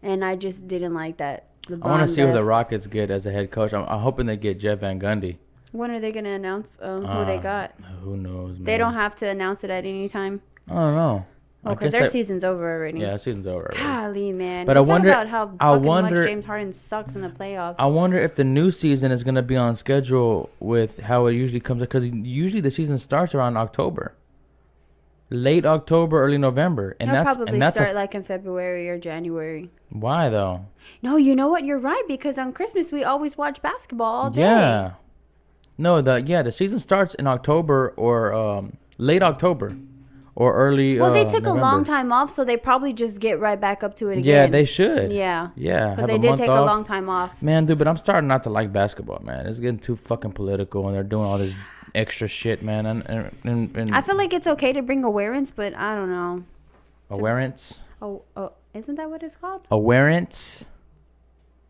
And I just didn't like that the I want to Bond see who the left. Rockets get as a head coach. I'm hoping they get Jeff Van Gundy. When are they going to announce who they got? Who knows, man? They don't have to announce it at any time. I don't know. Oh, because their season's over already. Yeah, season's over already. Golly, man. But I wonder about how much James Harden sucks in the playoffs. I wonder if the new season is going to be on schedule with how it usually comes, because usually the season starts around October. Late October, early November. And They'll probably start like in February or January. Why, though? No, you know what? You're right, because on Christmas we always watch basketball all day. Yeah. No, the season starts in October or late October or early Well, they took November. a long time off, so they probably just get right back up to it again. Yeah, they should. Yeah. Yeah. Because they did take a long time off. Man, dude, but I'm starting not to like basketball, man. It's getting too fucking political, and they're doing all this extra shit, man. And I feel like it's okay to bring awareness, but I don't know. Awareness? Oh, isn't that what it's called? Awareness?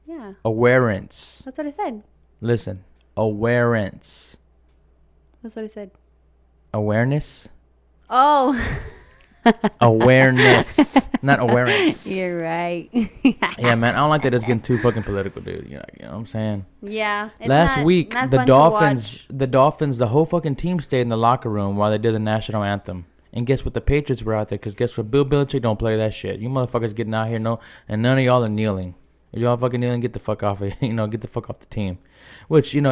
Yeah. Awareness. That's what I said. Listen. Awareness. That's what I said. Awareness? Oh. Awareness. Not awareness. You're right. Yeah, man. I don't like that it's getting too fucking political, dude. You know what I'm saying? Yeah. Last week, the Dolphins, the whole fucking team stayed in the locker room while they did the national anthem. And guess what? The Patriots were out there, because guess what? Bill Belichick don't play that shit. You motherfuckers getting out here, and none of y'all are kneeling. If y'all fucking kneeling, get the fuck off of, get the fuck off the team. Which, I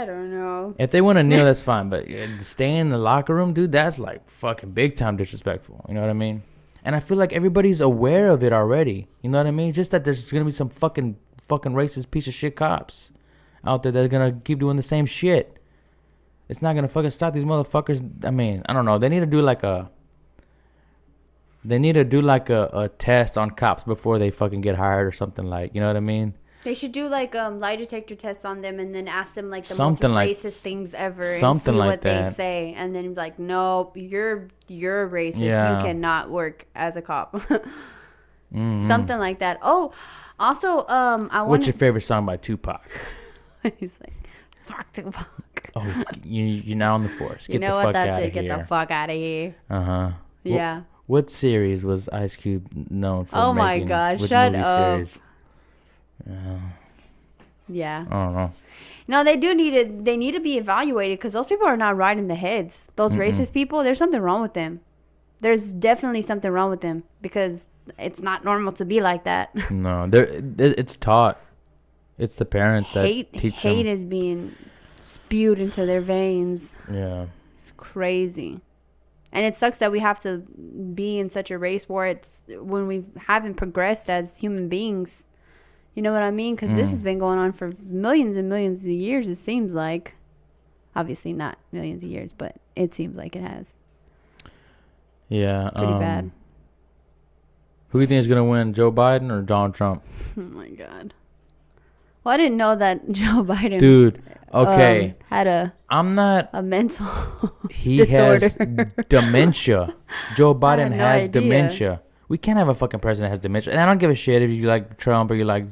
don't know. if they want to kneel, that's fine. But stay in the locker room, dude, that's like fucking big time disrespectful. You know what I mean? And I feel like everybody's aware of it already. You know what I mean? Just that there's gonna be some fucking racist piece of shit cops out there that are gonna keep doing the same shit. It's not gonna fucking stop these motherfuckers. I mean, I don't know. They need to do like a test on cops before they fucking get hired or something, like, you know what I mean? They should do like lie detector tests on them, and then ask them like the something most like, racist things ever, something and see like what that. they say, and then be like, nope, you're racist. Yeah. You cannot work as a cop. Mm-hmm. Something like that. Oh, also, What's your favorite song by Tupac? He's like, fuck Tupac. Oh, you're now on the force. Get you know the what? fuck That's out it. of Get here. the fuck out of here. Uh-huh. Yeah. What series was Ice Cube known for? Oh my God! Shut up. Series? Yeah. I don't know. No, they need to be evaluated, because those people are not right in the heads. Those racist people, there's something wrong with them. There's definitely something wrong with them, because it's not normal to be like that. No, it's taught. It's the parents that teach them. Hate is being spewed into their veins. Yeah. It's crazy. And it sucks that we have to be in such a race war. It's when we haven't progressed as human beings. You know what I mean? Because this has been going on for millions and millions of years, it seems like. Obviously not millions of years, but it seems like it has. Yeah. Pretty bad. Who do you think is going to win, Joe Biden or Donald Trump? Oh, my God. Well, I didn't know that Joe Biden... Dude, okay. Had a mental he disorder. Has dementia. Joe Biden no has idea. dementia. We can't have a fucking president that has dementia. And I don't give a shit if you like Trump or you like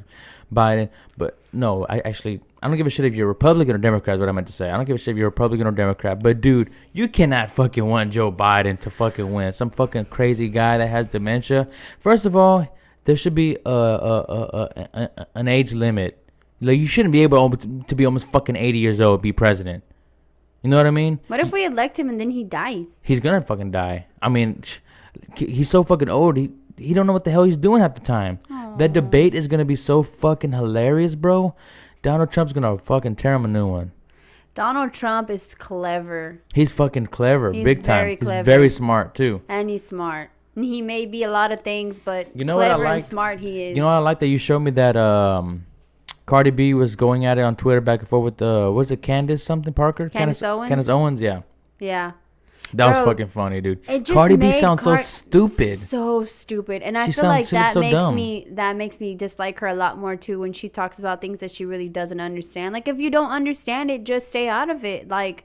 Biden. But no, I don't give a shit if you're Republican or Democrat is what I meant to say. I don't give a shit if you're Republican or Democrat. But, dude, you cannot fucking want Joe Biden to fucking win. Some fucking crazy guy that has dementia. First of all, there should be an age limit. Like, you shouldn't be able to be almost fucking 80 years old and be president. You know what I mean? What if we elect him and then he dies? He's gonna fucking die. I mean, he's so fucking old. He don't know what the hell he's doing half the time. Aww. That debate is gonna be so fucking hilarious, bro. Donald Trump's gonna fucking tear him a new one. Donald Trump is clever. He's fucking clever, He's big time. Very clever. He's very smart too. And he's smart. He may be a lot of things, but you know clever what I and smart he is. You know what I like that you showed me that Cardi B was going at it on Twitter back and forth with was it Candace something Parker? Candace Owens? Candace Owens, yeah. Yeah. That was fucking funny, dude. Cardi B sounds so stupid. So stupid. And I feel like that makes me dislike her a lot more too, when she talks about things that she really doesn't understand. Like, if you don't understand it, just stay out of it. Like,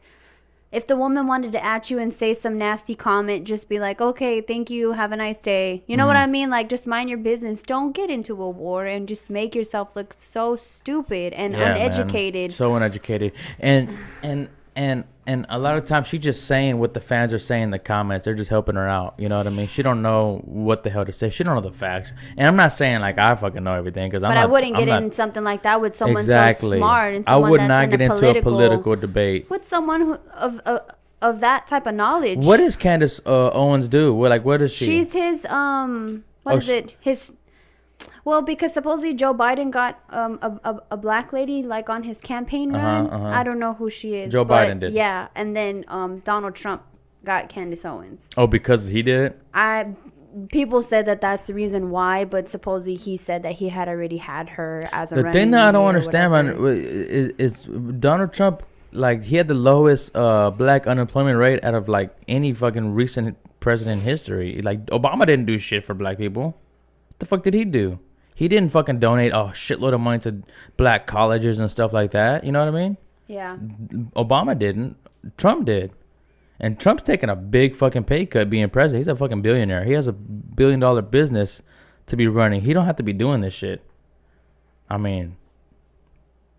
if the woman wanted to at you and say some nasty comment, just be like, okay, thank you, have a nice day. You know what I mean? Like, just mind your business. Don't get into a war and just make yourself look so stupid and uneducated. Man. So uneducated. And And a lot of times she's just saying what the fans are saying in the comments. They're just helping her out. You know what I mean? She don't know what the hell to say. She don't know the facts. And I'm not saying like I fucking know everything because I wouldn't get in something like that with someone so smart and someone I would not get into a political debate with someone who, of that type of knowledge. What does Candace Owens do? What is she? She's his his. Well, because supposedly Joe Biden got a black lady like on his campaign run. I don't know who she is. Joe Biden did. Yeah, and then Donald Trump got Candace Owens. Oh, because he did it? People said that that's the reason why, but supposedly he said that he had already had her as a running mate. The thing that I don't understand, man, is Donald Trump, like, he had the lowest black unemployment rate out of, like, any fucking recent president in history. Like, Obama didn't do shit for black people. What the fuck did he do? He didn't fucking donate a shitload of money to black colleges and stuff like that. You know what I mean? Yeah. Obama didn't. Trump did. And Trump's taking a big fucking pay cut being president. He's a fucking billionaire. He has $1 billion business to be running. He don't have to be doing this shit. I mean,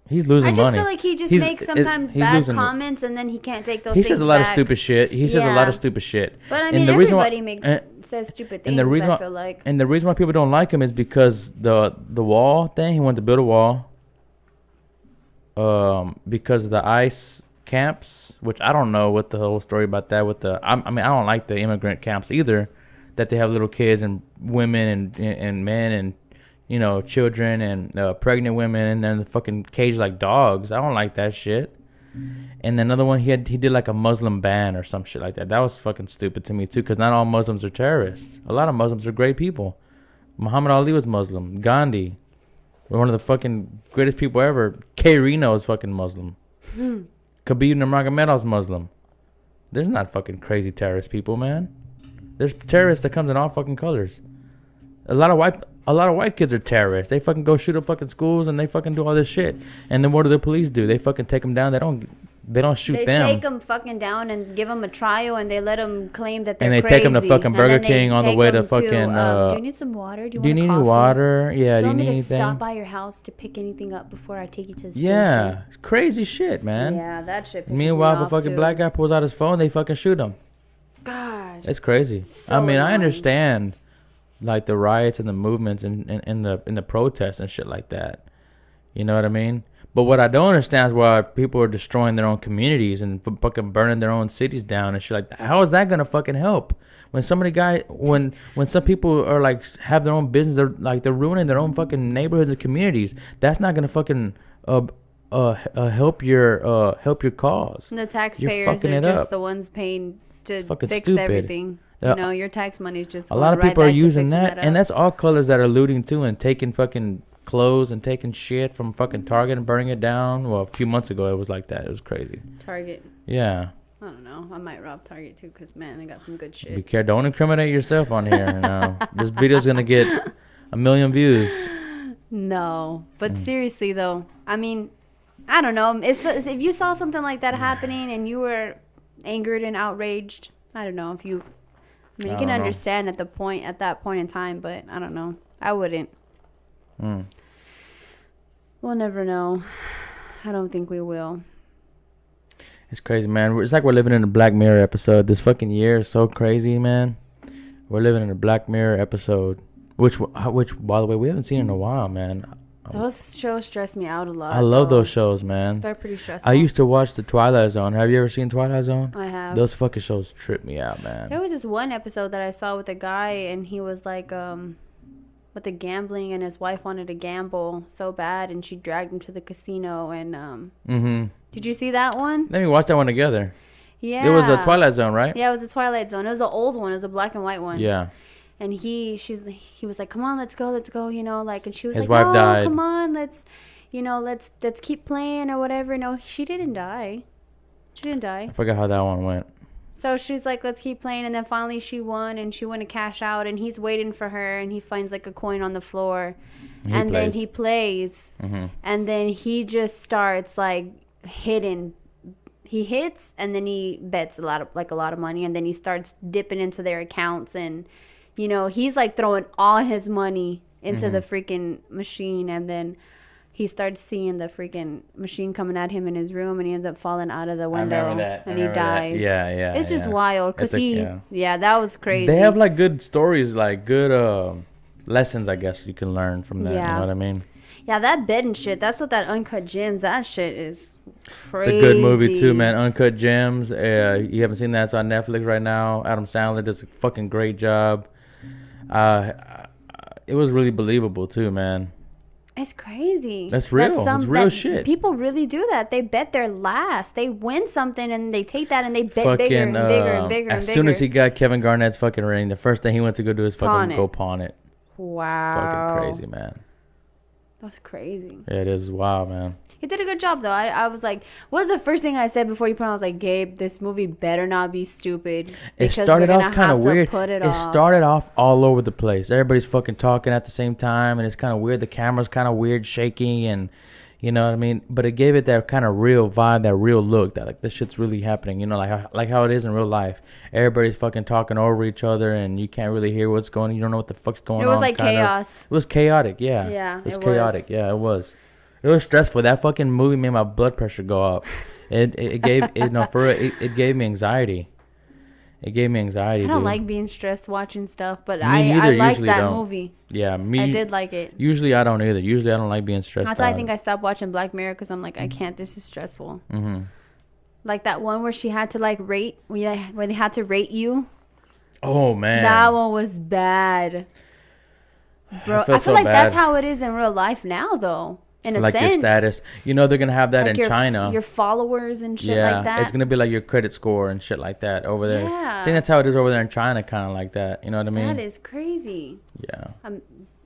he's losing money. I just feel like he just makes sometimes bad comments and then he can't take those things back. He says a lot of stupid shit. He says a lot of stupid shit. But I mean, everybody says stupid things, I feel like. And the reason why people don't like him is because the wall thing, he wanted to build a wall. Because of the ICE camps, which I don't know what the whole story about that with the... I mean, I don't like the immigrant camps either, that they have little kids and women and men and, you know, children and pregnant women and then fucking caged like dogs. I don't like that shit. And another one, he did like a Muslim ban or some shit like that. That was fucking stupid to me too, because not all Muslims are terrorists. A lot of Muslims are great people. Muhammad Ali was Muslim. Gandhi, one of the fucking greatest people ever. K. Reno is fucking Muslim. Khabib Nurmagomedov's Muslim. There's not fucking crazy terrorist people, man. There's terrorists that comes in all fucking colors. A lot of white kids are terrorists. They fucking go shoot up fucking schools and they fucking do all this shit. And then what do the police do? They fucking take them down. They don't shoot them. They take them fucking down and give them a trial and they let them claim that they're crazy. And they take them to fucking Burger King on the way to fucking... do you need some water? Do you need water? Yeah, do you need anything? Do you want me to stop by your house to pick anything up before I take you to the station? Yeah, crazy shit, man. Yeah, that shit pisses Meanwhile, me if a fucking black guy pulls out his phone, they fucking shoot him. Gosh. It's crazy. I mean, I understand like the riots and the movements and in the protests and shit like that. You know what I mean? But what I don't understand is why people are destroying their own communities and fucking burning their own cities down and shit like that. How is that gonna fucking help? When some people are like have their own business, they're ruining their own fucking neighborhoods and communities. That's not gonna fucking help your cause. The taxpayers are just the ones paying to fix everything. You know, your tax money is just a lot of people are using that, and that's all colors that are looting too and taking fucking clothes and taking shit from fucking Target and burning it down. Well, a few months ago it was like that. It was crazy. Target. Yeah. I don't know. I might rob Target too, because man, they got some good shit. Be careful. Don't incriminate yourself on here. No. This video's gonna get 1 million views. No, but seriously though, I mean, I don't know. If you saw something like that happening and you were angered and outraged, I don't know if you. I mean, you can understand at that point in time, but I don't know. I wouldn't. We'll never know. I don't think we will. It's crazy, man. It's like we're living in a Black Mirror episode. This fucking year is so crazy, man. We're living in a Black Mirror episode, which by the way, we haven't seen in a while, man. Those shows stress me out a lot. I love those shows, man. They're pretty stressful. I used to watch the Twilight Zone. Have you ever seen Twilight Zone? I have. Those fucking shows trip me out, man. There was this one episode that I saw with a guy, and he was like, with the gambling, and his wife wanted to gamble so bad, and she dragged him to the casino, and Did you see that one? Let me watch that one together. Yeah. It was a Twilight Zone, right? Yeah, it was a Twilight Zone. It was an old one. It was a black and white one. Yeah. And he was like, come on, let's go, you know, like, and she was his like, wife died. Come on, let's keep playing or whatever. No, she didn't die. I forgot how that one went. So she's like, let's keep playing. And then finally she won and she went to cash out and he's waiting for her and he finds like a coin on the floor. Then he plays. And then he just starts like hitting. He hits and then he bets a lot of money. And then he starts dipping into their accounts and, you know, he's like throwing all his money into the freaking machine. And then he starts seeing the freaking machine coming at him in his room, and he ends up falling out of the window. I remember that. And he dies. Yeah. It's just wild because that was crazy. They have like good stories, like good lessons, I guess you can learn from that. You know what I mean? Yeah, that bed and shit. That's what that Uncut Gems. That shit is crazy. It's a good movie too, man. Uncut Gems. You haven't seen that? It's on Netflix right now. Adam Sandler does a fucking great job. It was really believable too, man. It's crazy. That's real. It's real shit. People really do that. They bet their last. They win something and they take that and they bet bigger and bigger and bigger. As soon as he got Kevin Garnett's fucking ring, the first thing he went to go do is fucking go pawn it. Wow. Fucking crazy, man. That's crazy. Yeah, it is wild, man. He did a good job, though. I was like, what was the first thing I said before you put on? I was like, Gabe, this movie better not be stupid. It started off kind of weird. It started off all over the place. Everybody's fucking talking at the same time, and it's kind of weird. The camera's kind of weird, shaky, and you know what I mean? But it gave it that kind of real vibe, that real look, that like this shit's really happening. You know, like how it is in real life. Everybody's fucking talking over each other, and you can't really hear what's going on. You don't know what the fuck's going on. It was like chaos. It was chaotic, yeah. Yeah, it was chaotic. Yeah, it was. It was stressful. That fucking movie made my blood pressure go up. It gave it gave me anxiety. It gave me anxiety. I don't like being stressed watching stuff, but I liked that movie. Yeah, I did like it. Usually I don't either. Usually I don't like being stressed. That's why I think I stopped watching Black Mirror because I'm like, I can't. This is stressful. Mm-hmm. Like that one where she had to like rate, where they had to rate you. Oh man, that one was bad, bro. I feel like that's how it is in real life now, though. In a like sense. Your status, you know, they're gonna have that like in China. Your followers and shit like that. It's gonna be like your credit score and shit like that over there. Yeah. I think that's how it is over there in China, kind of like that. You know what I mean? That is crazy. Yeah.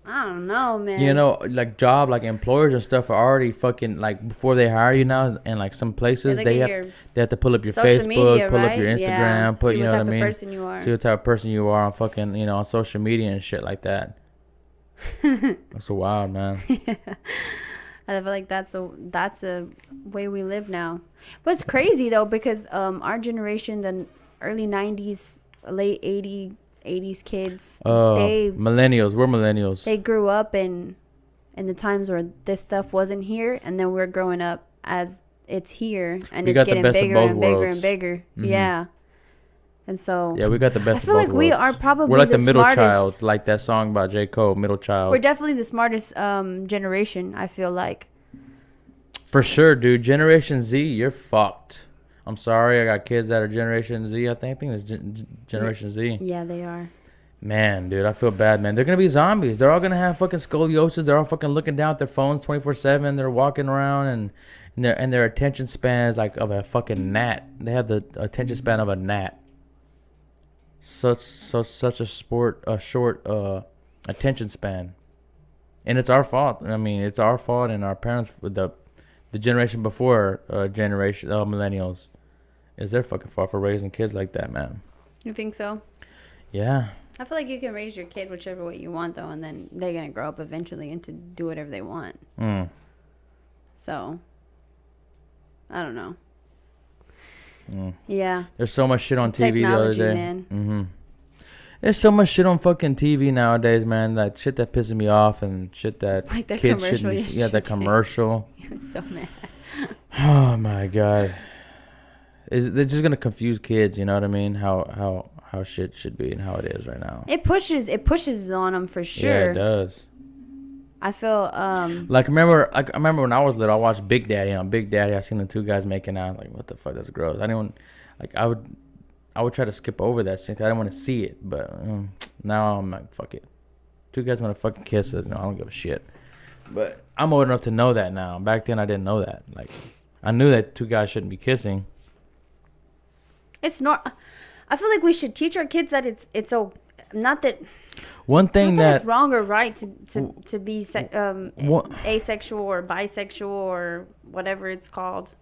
I don't know, man. You know, like employers and stuff are already fucking like before they hire you now, and like some places they have to pull up your Facebook, media, pull up your Instagram, put you know what I mean. See what type of person you are on fucking on social media and shit like that. That's so wild, man. Yeah. I feel like that's the way we live now. But it's crazy though because our generation, the early 90s, late 80s kids, millennials, we're millennials. They grew up in the times where this stuff wasn't here, and then we're growing up as it's here, and it's getting bigger and bigger and bigger. Mm-hmm. Yeah. And so we got the best. I feel like we are probably we're like the middle smartest. Child, like that song by J. Cole, Middle Child. We're definitely the smartest generation. I feel like. For sure, dude. Generation Z, you're fucked. I'm sorry, I got kids that are Generation Z. I think it's Generation Z. Yeah, they are. Man, dude, I feel bad, man. They're gonna be zombies. They're all gonna have fucking scoliosis. They're all fucking looking down at their phones 24/7. They're walking around and their attention span is like of a fucking gnat. They have the attention span of a gnat. Such a short attention span, and it's our fault. I mean, it's our fault and our parents, the generation before generation millennials, is their fucking fault for raising kids like that, man. You think so? Yeah. I feel like you can raise your kid whichever way you want though, and then they're gonna grow up eventually and to do whatever they want. So, I don't know. Yeah. There's so much shit on TV the other day. Man. Mm-hmm. There's so much shit on fucking TV nowadays, man. That shit that pisses me off and shit that like the kids commercial. that commercial. I'm so mad. Oh my god. They're just gonna confuse kids. You know what I mean? How shit should be and how it is right now. It pushes on them for sure. Yeah, it does. I feel I remember when I was little, I watched Big Daddy. On Big Daddy, I seen the two guys making out. Like, what the fuck? That's gross. I would try to skip over that scene 'cause I didn't want to see it. But now I'm like, fuck it. Two guys want to fucking kiss it. No, I don't give a shit. But I'm old enough to know that now. Back then, I didn't know that. Like, I knew that two guys shouldn't be kissing. It's not. I feel like we should teach our kids that it's not that. One thing that it's wrong or right to be asexual or bisexual or whatever it's called.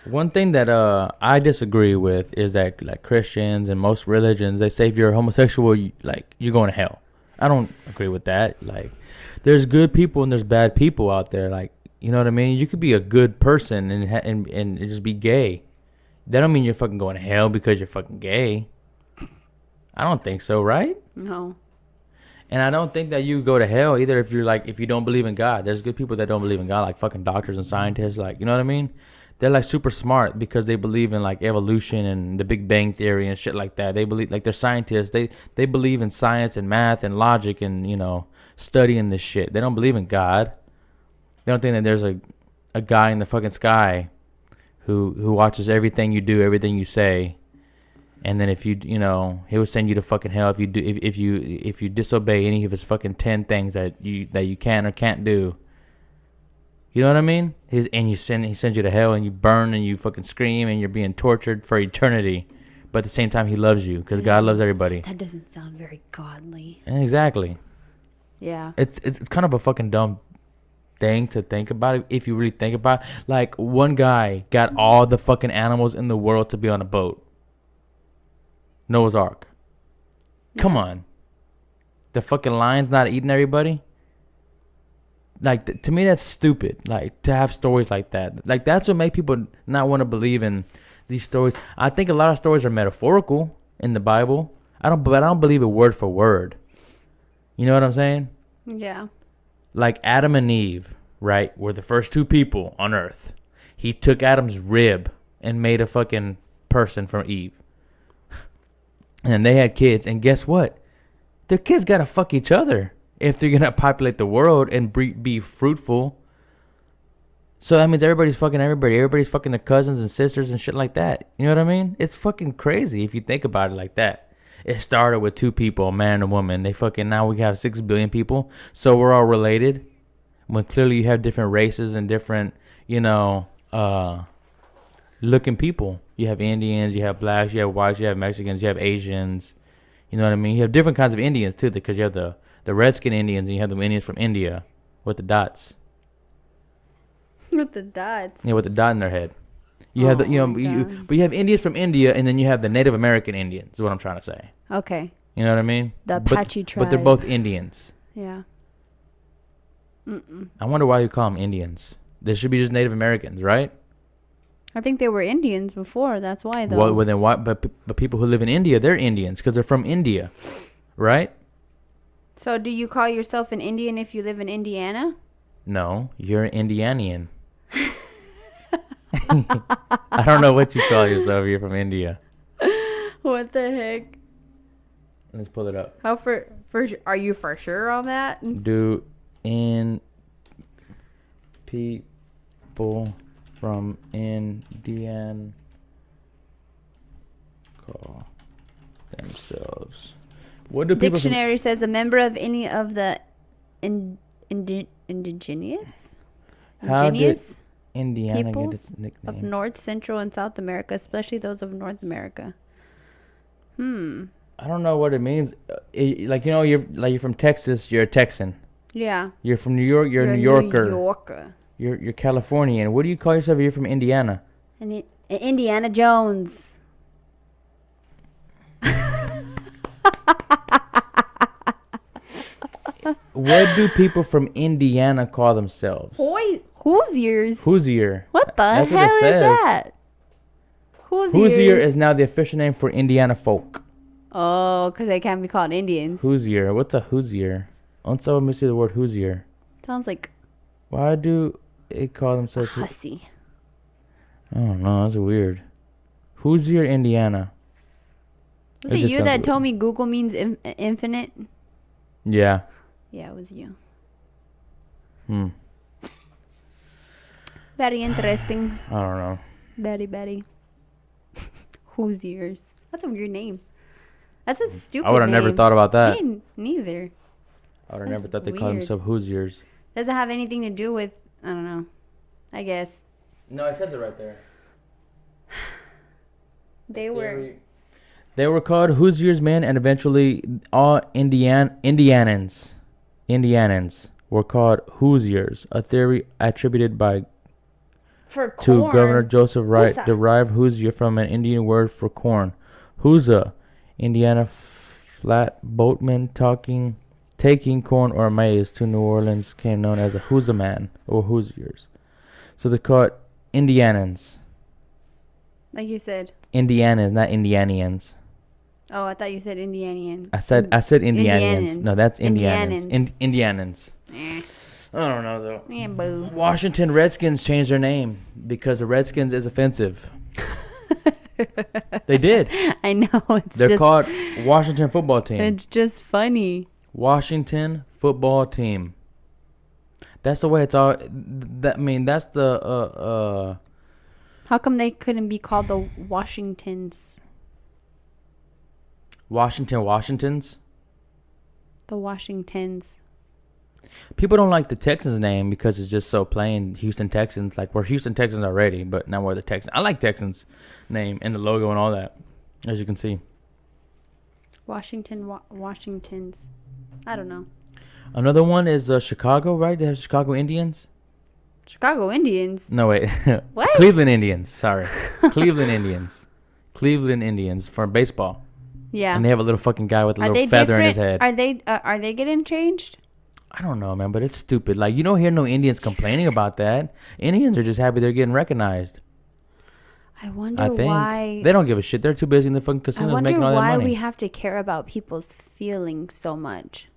One thing that I disagree with is that like Christians and most religions, they say if you're homosexual, you're going to hell. I don't agree with that. Like, there's good people and there's bad people out there. Like, you know what I mean? You could be a good person and just be gay. That don't mean you're fucking going to hell because you're fucking gay. I don't think so, right? No. And I don't think that you go to hell either if you don't believe in God. There's good people that don't believe in God, like fucking doctors and scientists, like, you know what I mean? They're like super smart because they believe in like evolution and the Big Bang theory and shit like that. They believe, like, they're scientists. They believe in science and math and logic and, studying this shit. They don't believe in God. They don't think that there's a guy in the fucking sky who watches everything you do, everything you say. And then if he will send you to fucking hell if you disobey any of his fucking 10 things that you can or can't do. You know what I mean? He sends you to hell and you burn and you fucking scream and you're being tortured for eternity. But at the same time, he loves you because God loves everybody. That doesn't sound very godly. Exactly. Yeah. It's kind of a fucking dumb thing to think about it if you really think about it. Like, one guy got all the fucking animals in the world to be on a boat. Noah's Ark. Come on. The fucking lion's not eating everybody? Like, to me, that's stupid. Like, to have stories like that. Like, that's what make people not want to believe in these stories. I think a lot of stories are metaphorical in the Bible. I don't believe it word for word. You know what I'm saying? Yeah. Like Adam and Eve, right, were the first two people on Earth. He took Adam's rib and made a fucking person from Eve. And they had kids. And guess what? Their kids got to fuck each other if they're going to populate the world and be fruitful. So that means everybody's fucking everybody. Everybody's fucking their cousins and sisters and shit like that. You know what I mean? It's fucking crazy if you think about it like that. It started with two people, a man and a woman. Now we have 6 billion people. So we're all related. When clearly you have different races and different, looking people. You have Indians, you have blacks, you have whites, you have Mexicans, you have Asians. You know what I mean? You have different kinds of Indians too, because you have the redskin Indians and you have the Indians from India with the dots. With the dots. Yeah, with the dot in their head. You have but you have Indians from India, and then you have the Native American Indians. Is what I'm trying to say. Okay. You know what I mean? The Apache tribe. But they're both Indians. Yeah. I wonder why you call them Indians. They should be just Native Americans, right? I think they were Indians before. That's why, though. Well, then why? But people who live in India, they're Indians because they're from India, right? So, do you call yourself an Indian if you live in Indiana? No, you're an Indianian. I don't know what you call yourself. You're from India. What the heck? Let's pull it up. How are you for sure on that? Do in people from Indiana call themselves? What do people? Dictionary says a member of any of the indigenous. How did Indiana peoples get its nickname? Of North, Central, and South America, especially those of North America. I don't know what it means. You're from Texas. You're a Texan. Yeah. You're from New York. You're a New Yorker. New Yorker. You're Californian. What do you call yourself if you're from Indiana? Indiana Jones. What do people from Indiana call themselves? Hoosiers. Hoosier. What the hell is that? Hoosier is now the official name for Indiana folk. Oh, because they can't be called Indians. Hoosier. What's a Hoosier? Also, let me see the word Hoosier. Sounds like. Why do they call themselves Hussy? I don't know. That's weird. Hoosier, Indiana. Was it you that told me Google means infinite? Yeah. Yeah, it was you. Very interesting. I don't know. Very. Hoosiers. That's a weird name. That's a stupid name. I would have never thought about that. Me neither. I would have never thought they called themselves Hoosiers. Doesn't have anything to do with, I don't know, I guess. No, it says it right there. They were called Hoosiers, man, and eventually all Indianans were called Hoosiers, a theory attributed to Governor Joseph Wright, derived Hoosier from an Indian word for corn. Hooza, Indiana flatboatman taking corn or maize to New Orleans came known as a Hooza man or Hoosiers. So they're called Indianans. Like you said. Indianans, not Indianians. Oh, I thought you said Indianians. I said Indianians. Indianans. No, that's Indianans. Indianans. Indianans. Eh. I don't know though. Yeah, boo. Washington Redskins changed their name because the Redskins is offensive. They did. I know. They're called Washington Football Team. It's just funny. Washington Football Team. That's the way it's all. That's the. How come they couldn't be called the Washingtons? Washingtons. The Washingtons. People don't like the Texans name because it's just so plain. Houston Texans, like we're Houston Texans already, but now we're the Texans. I like Texans name and the logo and all that, as you can see. Washingtons. I don't know. Another one is Chicago, right? They have Chicago Indians. Chicago Indians? No, wait. What? Cleveland Indians. Sorry. Cleveland Indians. Cleveland Indians for baseball. Yeah. And they have a little fucking guy with a little feather in his head. Are they getting changed? I don't know, man, but it's stupid. Like, you don't hear no Indians complaining about that. Indians are just happy they're getting recognized. I wonder why. They don't give a shit. They're too busy in the fucking casinos making all that money. I wonder why we have to care about people's feelings so much.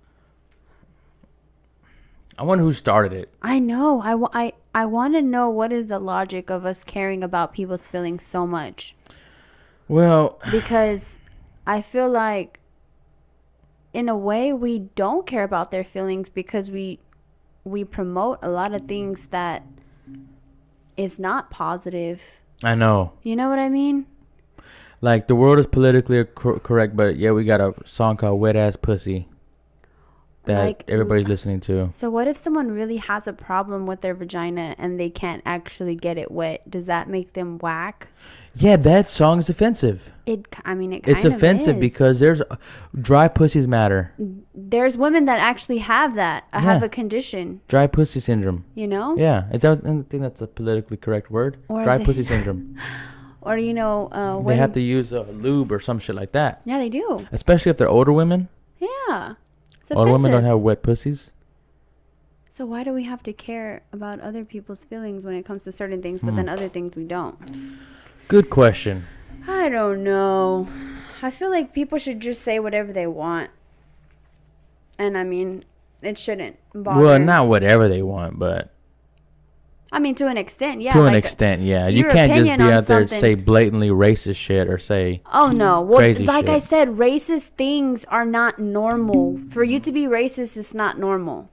I wonder who started it. I know. I want to know what is the logic of us caring about people's feelings so much. Well, because I feel like in a way we don't care about their feelings because we promote a lot of things that is not positive. I know. You know what I mean? Like, the world is politically correct, but yeah, we got a song called Wet Ass Pussy that like, everybody's listening to. So what if someone really has a problem with their vagina and they can't actually get it wet? Does that make them whack? Yeah, that song is offensive. It's offensive because there's dry pussies matter. There's women that actually have that. Have a condition. Dry pussy syndrome. You know? Yeah, I think that's a politically correct word. Dry pussy syndrome. Or when they have to use a lube or some shit like that. Yeah, they do. Especially if they're older women. Yeah. Older women don't have wet pussies. So why do we have to care about other people's feelings when it comes to certain things, but then other things we don't? Good question. I don't know. I feel like people should just say whatever they want. And I mean, it shouldn't bother. Well, not whatever they want, but I mean, to an extent, yeah. To an extent, yeah. You can't just be out there and say blatantly racist shit or say crazy like shit. I said, racist things are not normal. For you to be racist is not normal.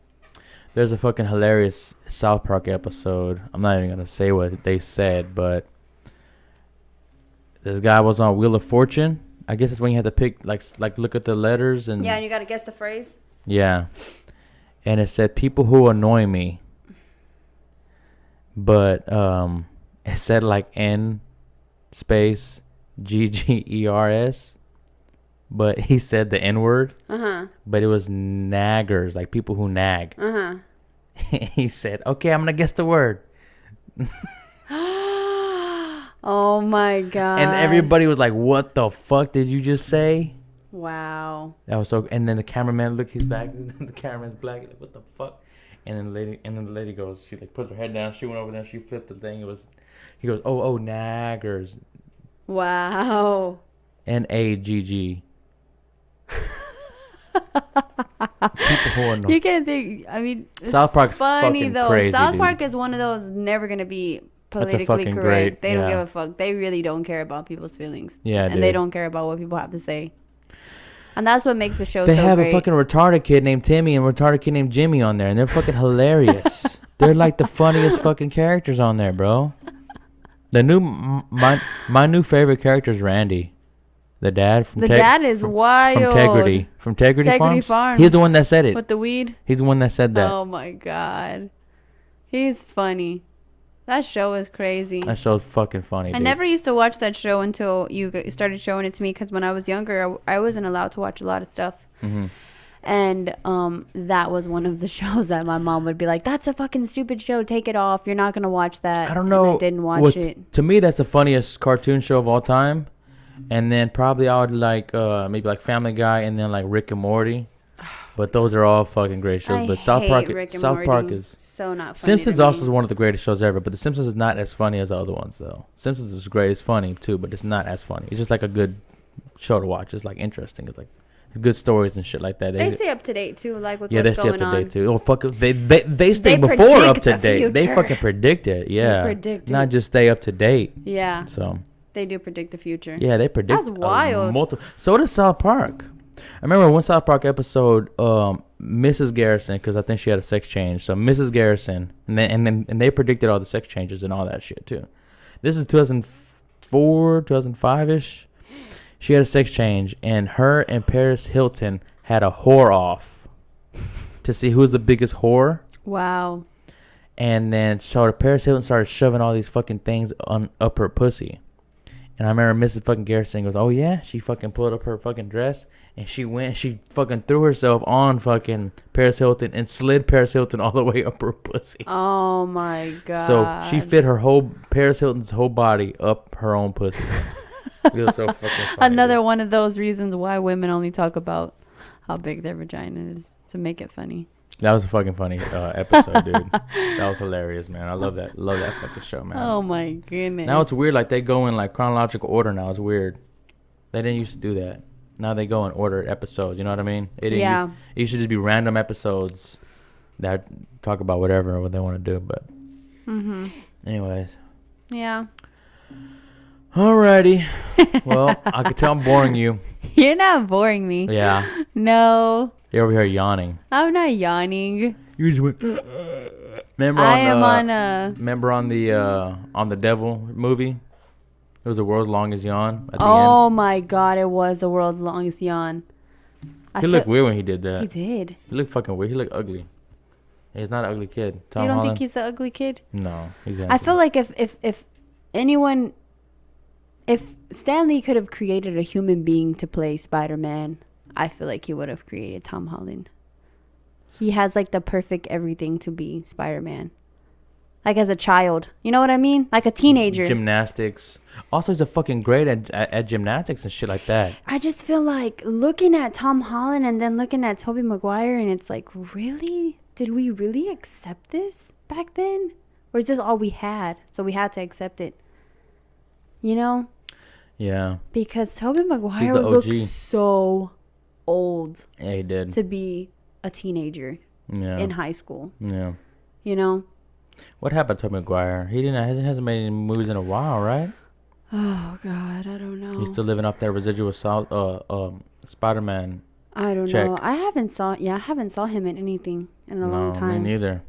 There's a fucking hilarious South Park episode. I'm not even going to say what they said, but this guy was on Wheel of Fortune. I guess it's when you have to pick, like look at the letters. And yeah, and you got to guess the phrase. Yeah. And it said, people who annoy me. But it said like N space GGERS. But he said the N word. But it was naggers, like people who nag. He said, okay, I'm going to guess the word. Oh my God. And everybody was like, what the fuck did you just say? Wow. That was so. And then the cameraman looked his back. The cameraman's black. Like, what the fuck? And then the lady goes. She like put her head down. She went over there. She flipped the thing. He goes, oh, naggers. Wow. NAGG. People who are no. You can't think. I mean, South Park's funny though. Crazy, South dude. Park is one of those never gonna be politically correct. Great, they don't give a fuck. They really don't care about people's feelings. Yeah, and dude. they don't care about what people have to say. And that's what makes the show they so have great. A fucking retarded kid named Timmy and a retarded kid named Jimmy on there, and they're fucking hilarious. They're like the funniest fucking characters on there, bro. The new my new favorite character is Randy, the dad from dad is wild from Integrity Farms. He's the one that said it with the weed. He's the one that said that. Oh my God, he's funny. That show is crazy. That show's fucking funny. I never used to watch that show until you started showing it to me, because when I was younger, I wasn't allowed to watch a lot of stuff. And that was one of the shows that my mom would be like, that's a fucking stupid show. Take it off. You're not going to watch that. I don't know. And I didn't watch it. To me, that's the funniest cartoon show of all time. And then probably I would like maybe like Family Guy and then like Rick and Morty. But those are all fucking great shows. But South Park is so not funny. Simpsons also is one of the greatest shows ever. But The Simpsons is not as funny as the other ones, though. Simpsons is great. It's funny, too. But it's not as funny. It's just like a good show to watch. It's like interesting. It's like good stories and shit like that. They stay up to date too, like with yeah, what's they stay going up to on. date too. Oh fuck, they stay They before up to predict the date. They future. fucking predict it. Yeah, predict not it. just stay up to date. Yeah, So they do predict the future. yeah, they predict. That's wild. Multiple. So does South Park. I remember one South Park episode, Mrs. Garrison, because I think she had a sex change. So Mrs. Garrison, and they predicted all the sex changes and all that shit too. This is 2004, 2005 ish. She had a sex change, and her and Paris Hilton had a whore off to see who's the biggest whore. Wow. And then so Paris Hilton started shoving all these fucking things up her pussy. And I remember Mrs. fucking Garrison goes, oh yeah? She fucking pulled up her fucking dress, and she fucking threw herself on fucking Paris Hilton and slid Paris Hilton all the way up her pussy. Oh my god. So she fit Paris Hilton's whole body up her own pussy. It was so fucking funny. Another one of those reasons why women only talk about how big their vagina is, to make it funny. That was a fucking funny episode, dude. That was hilarious, man. I love that fucking show, man. Oh my goodness. Now it's weird, like they go in like chronological order now. It's weird. They didn't used to do that. Now they go in order episodes. You know what I mean? Yeah. It used to just be random episodes that talk about whatever or what they want to do. But anyways. Yeah. Alrighty. Well, I could tell I'm boring you. You're not boring me. Yeah. No. You're over here yawning. I'm not yawning. You just went. Remember on the Devil movie? It was the world's longest yawn at the end. Oh my god, it was the world's longest yawn. He looked weird when he did that. He did. He looked fucking weird. He looked ugly. He's not an ugly kid. Tom You don't Holland? think he's an ugly kid? No. He's I feel like if anyone, if Stan Lee could have created a human being to play Spider-Man, I feel like he would have created Tom Holland. He has like the perfect everything to be Spider-Man. Like as a child. You know what I mean? Like a teenager. Gymnastics. Also, he's a fucking great at gymnastics and shit like that. I just feel like looking at Tom Holland and then looking at Tobey Maguire, and it's like, really? Did we really accept this back then? Or is this all we had? So we had to accept it. You know? Yeah. Because Tobey Maguire looks so old. Yeah, he did. To be a teenager in high school. Yeah. You know? What happened to Tobey Maguire? He hasn't made any movies in a while, right? Oh God, I don't know. He's still living off that residual Spider-Man. I don't check. know. I haven't saw him in anything in a long time. No, me neither.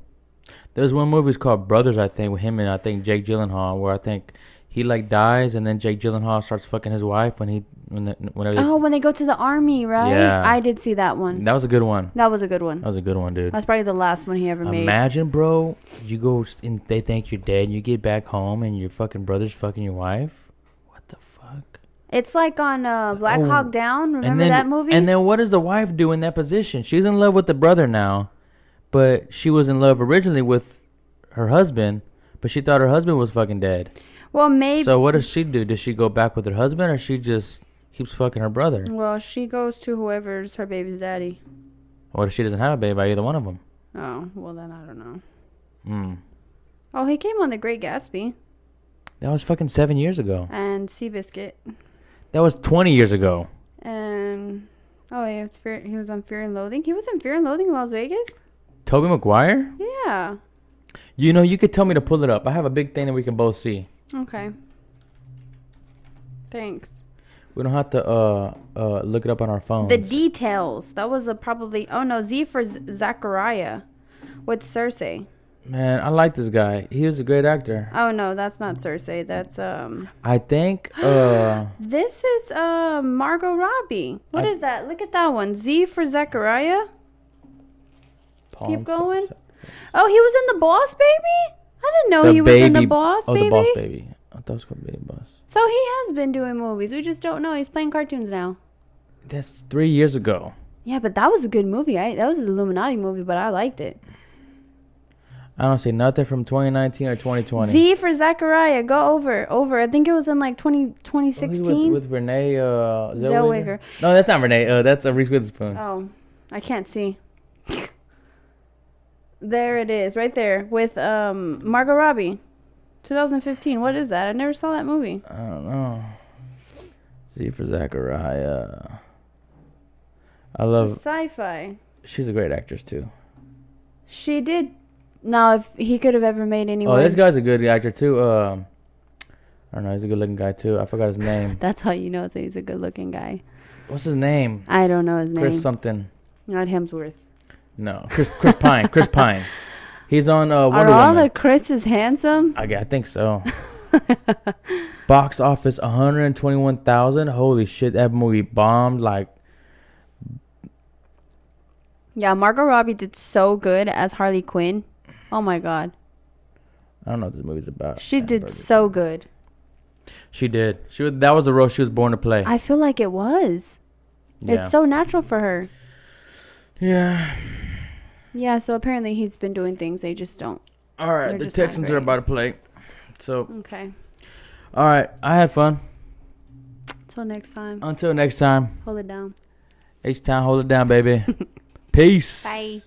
There's one movie called Brothers, I think, with him and I think Jake Gyllenhaal, where I think he like dies and then Jake Gyllenhaal starts fucking his wife when they go to the army, right? Yeah. I did see that one. That was a good one. That was a good one. That was a good one, dude. That's probably the last one he ever made. Imagine, bro, you go and they think you're dead and you get back home and your fucking brother's fucking your wife. What the fuck? It's like on Black Hawk Down. Remember that movie? And then what does the wife do in that position? She's in love with the brother now, but she was in love originally with her husband, but she thought her husband was fucking dead. Well, maybe. So what does she do? Does she go back with her husband, or she just keeps fucking her brother? Well, she goes to whoever's her baby's daddy. What if she doesn't have a baby by either one of them? Oh, well then I don't know. Oh, he came on The Great Gatsby. That was fucking 7 years ago. And Seabiscuit. That was 20 years ago. And he was on Fear and Loathing. He was in Fear and Loathing in Las Vegas. Tobey Maguire? Yeah. You know, you could tell me to pull it up. I have a big thing that we can both see. Okay. Thanks. We don't have to look it up on our phones. The details. That was probably... Oh, no. Z for Zachariah with Cersei. Man, I like this guy. He was a great actor. Oh, no. That's not Cersei. That's... I think... This is Margot Robbie. What is that? Look at that one. Z for Zachariah. Keep going. Oh, he was in The Boss Baby? I didn't know he was in The Boss Baby. Oh, The Boss Baby. I thought it was called Baby Boss. So he has been doing movies. We just don't know. He's playing cartoons now. That's 3 years ago. Yeah, but that was a good movie. That was an Illuminati movie, but I liked it. I don't see nothing from 2019 or 2020. Z for Zachariah. Go over. I think it was in like 2016. With Renee Zellweger. No, that's not Renee. That's Reese Witherspoon. Oh, I can't see. There it is, right there, with Margot Robbie. 2015. What is that? I never saw that movie. I don't know. Z for Zachariah. I love. Sci-fi. She's a great actress too. She did. Now, if he could have ever made anyone. Oh, this guy's a good actor too. I don't know. He's a good-looking guy too. I forgot his name. That's how you know he's a good-looking guy. What's his name? I don't know his name. Chris something. Not Hemsworth. No, Chris Pine. Chris Pine. He's on Wonder Are all Woman. the Chris's handsome? I think so. Box office 121,000. Holy shit, that movie bombed like. Yeah, Margot Robbie did so good as Harley Quinn. Oh my god. I don't know what this movie's about. She did so good. She did. That was the role she was born to play. I feel like it was. Yeah. It's so natural for her. Yeah. Yeah, so apparently he's been doing things they just don't. All right, the Texans are about to play. So. Okay. All right, I had fun. Until next time. Until next time. Hold it down. H-Town, hold it down, baby. Peace. Bye.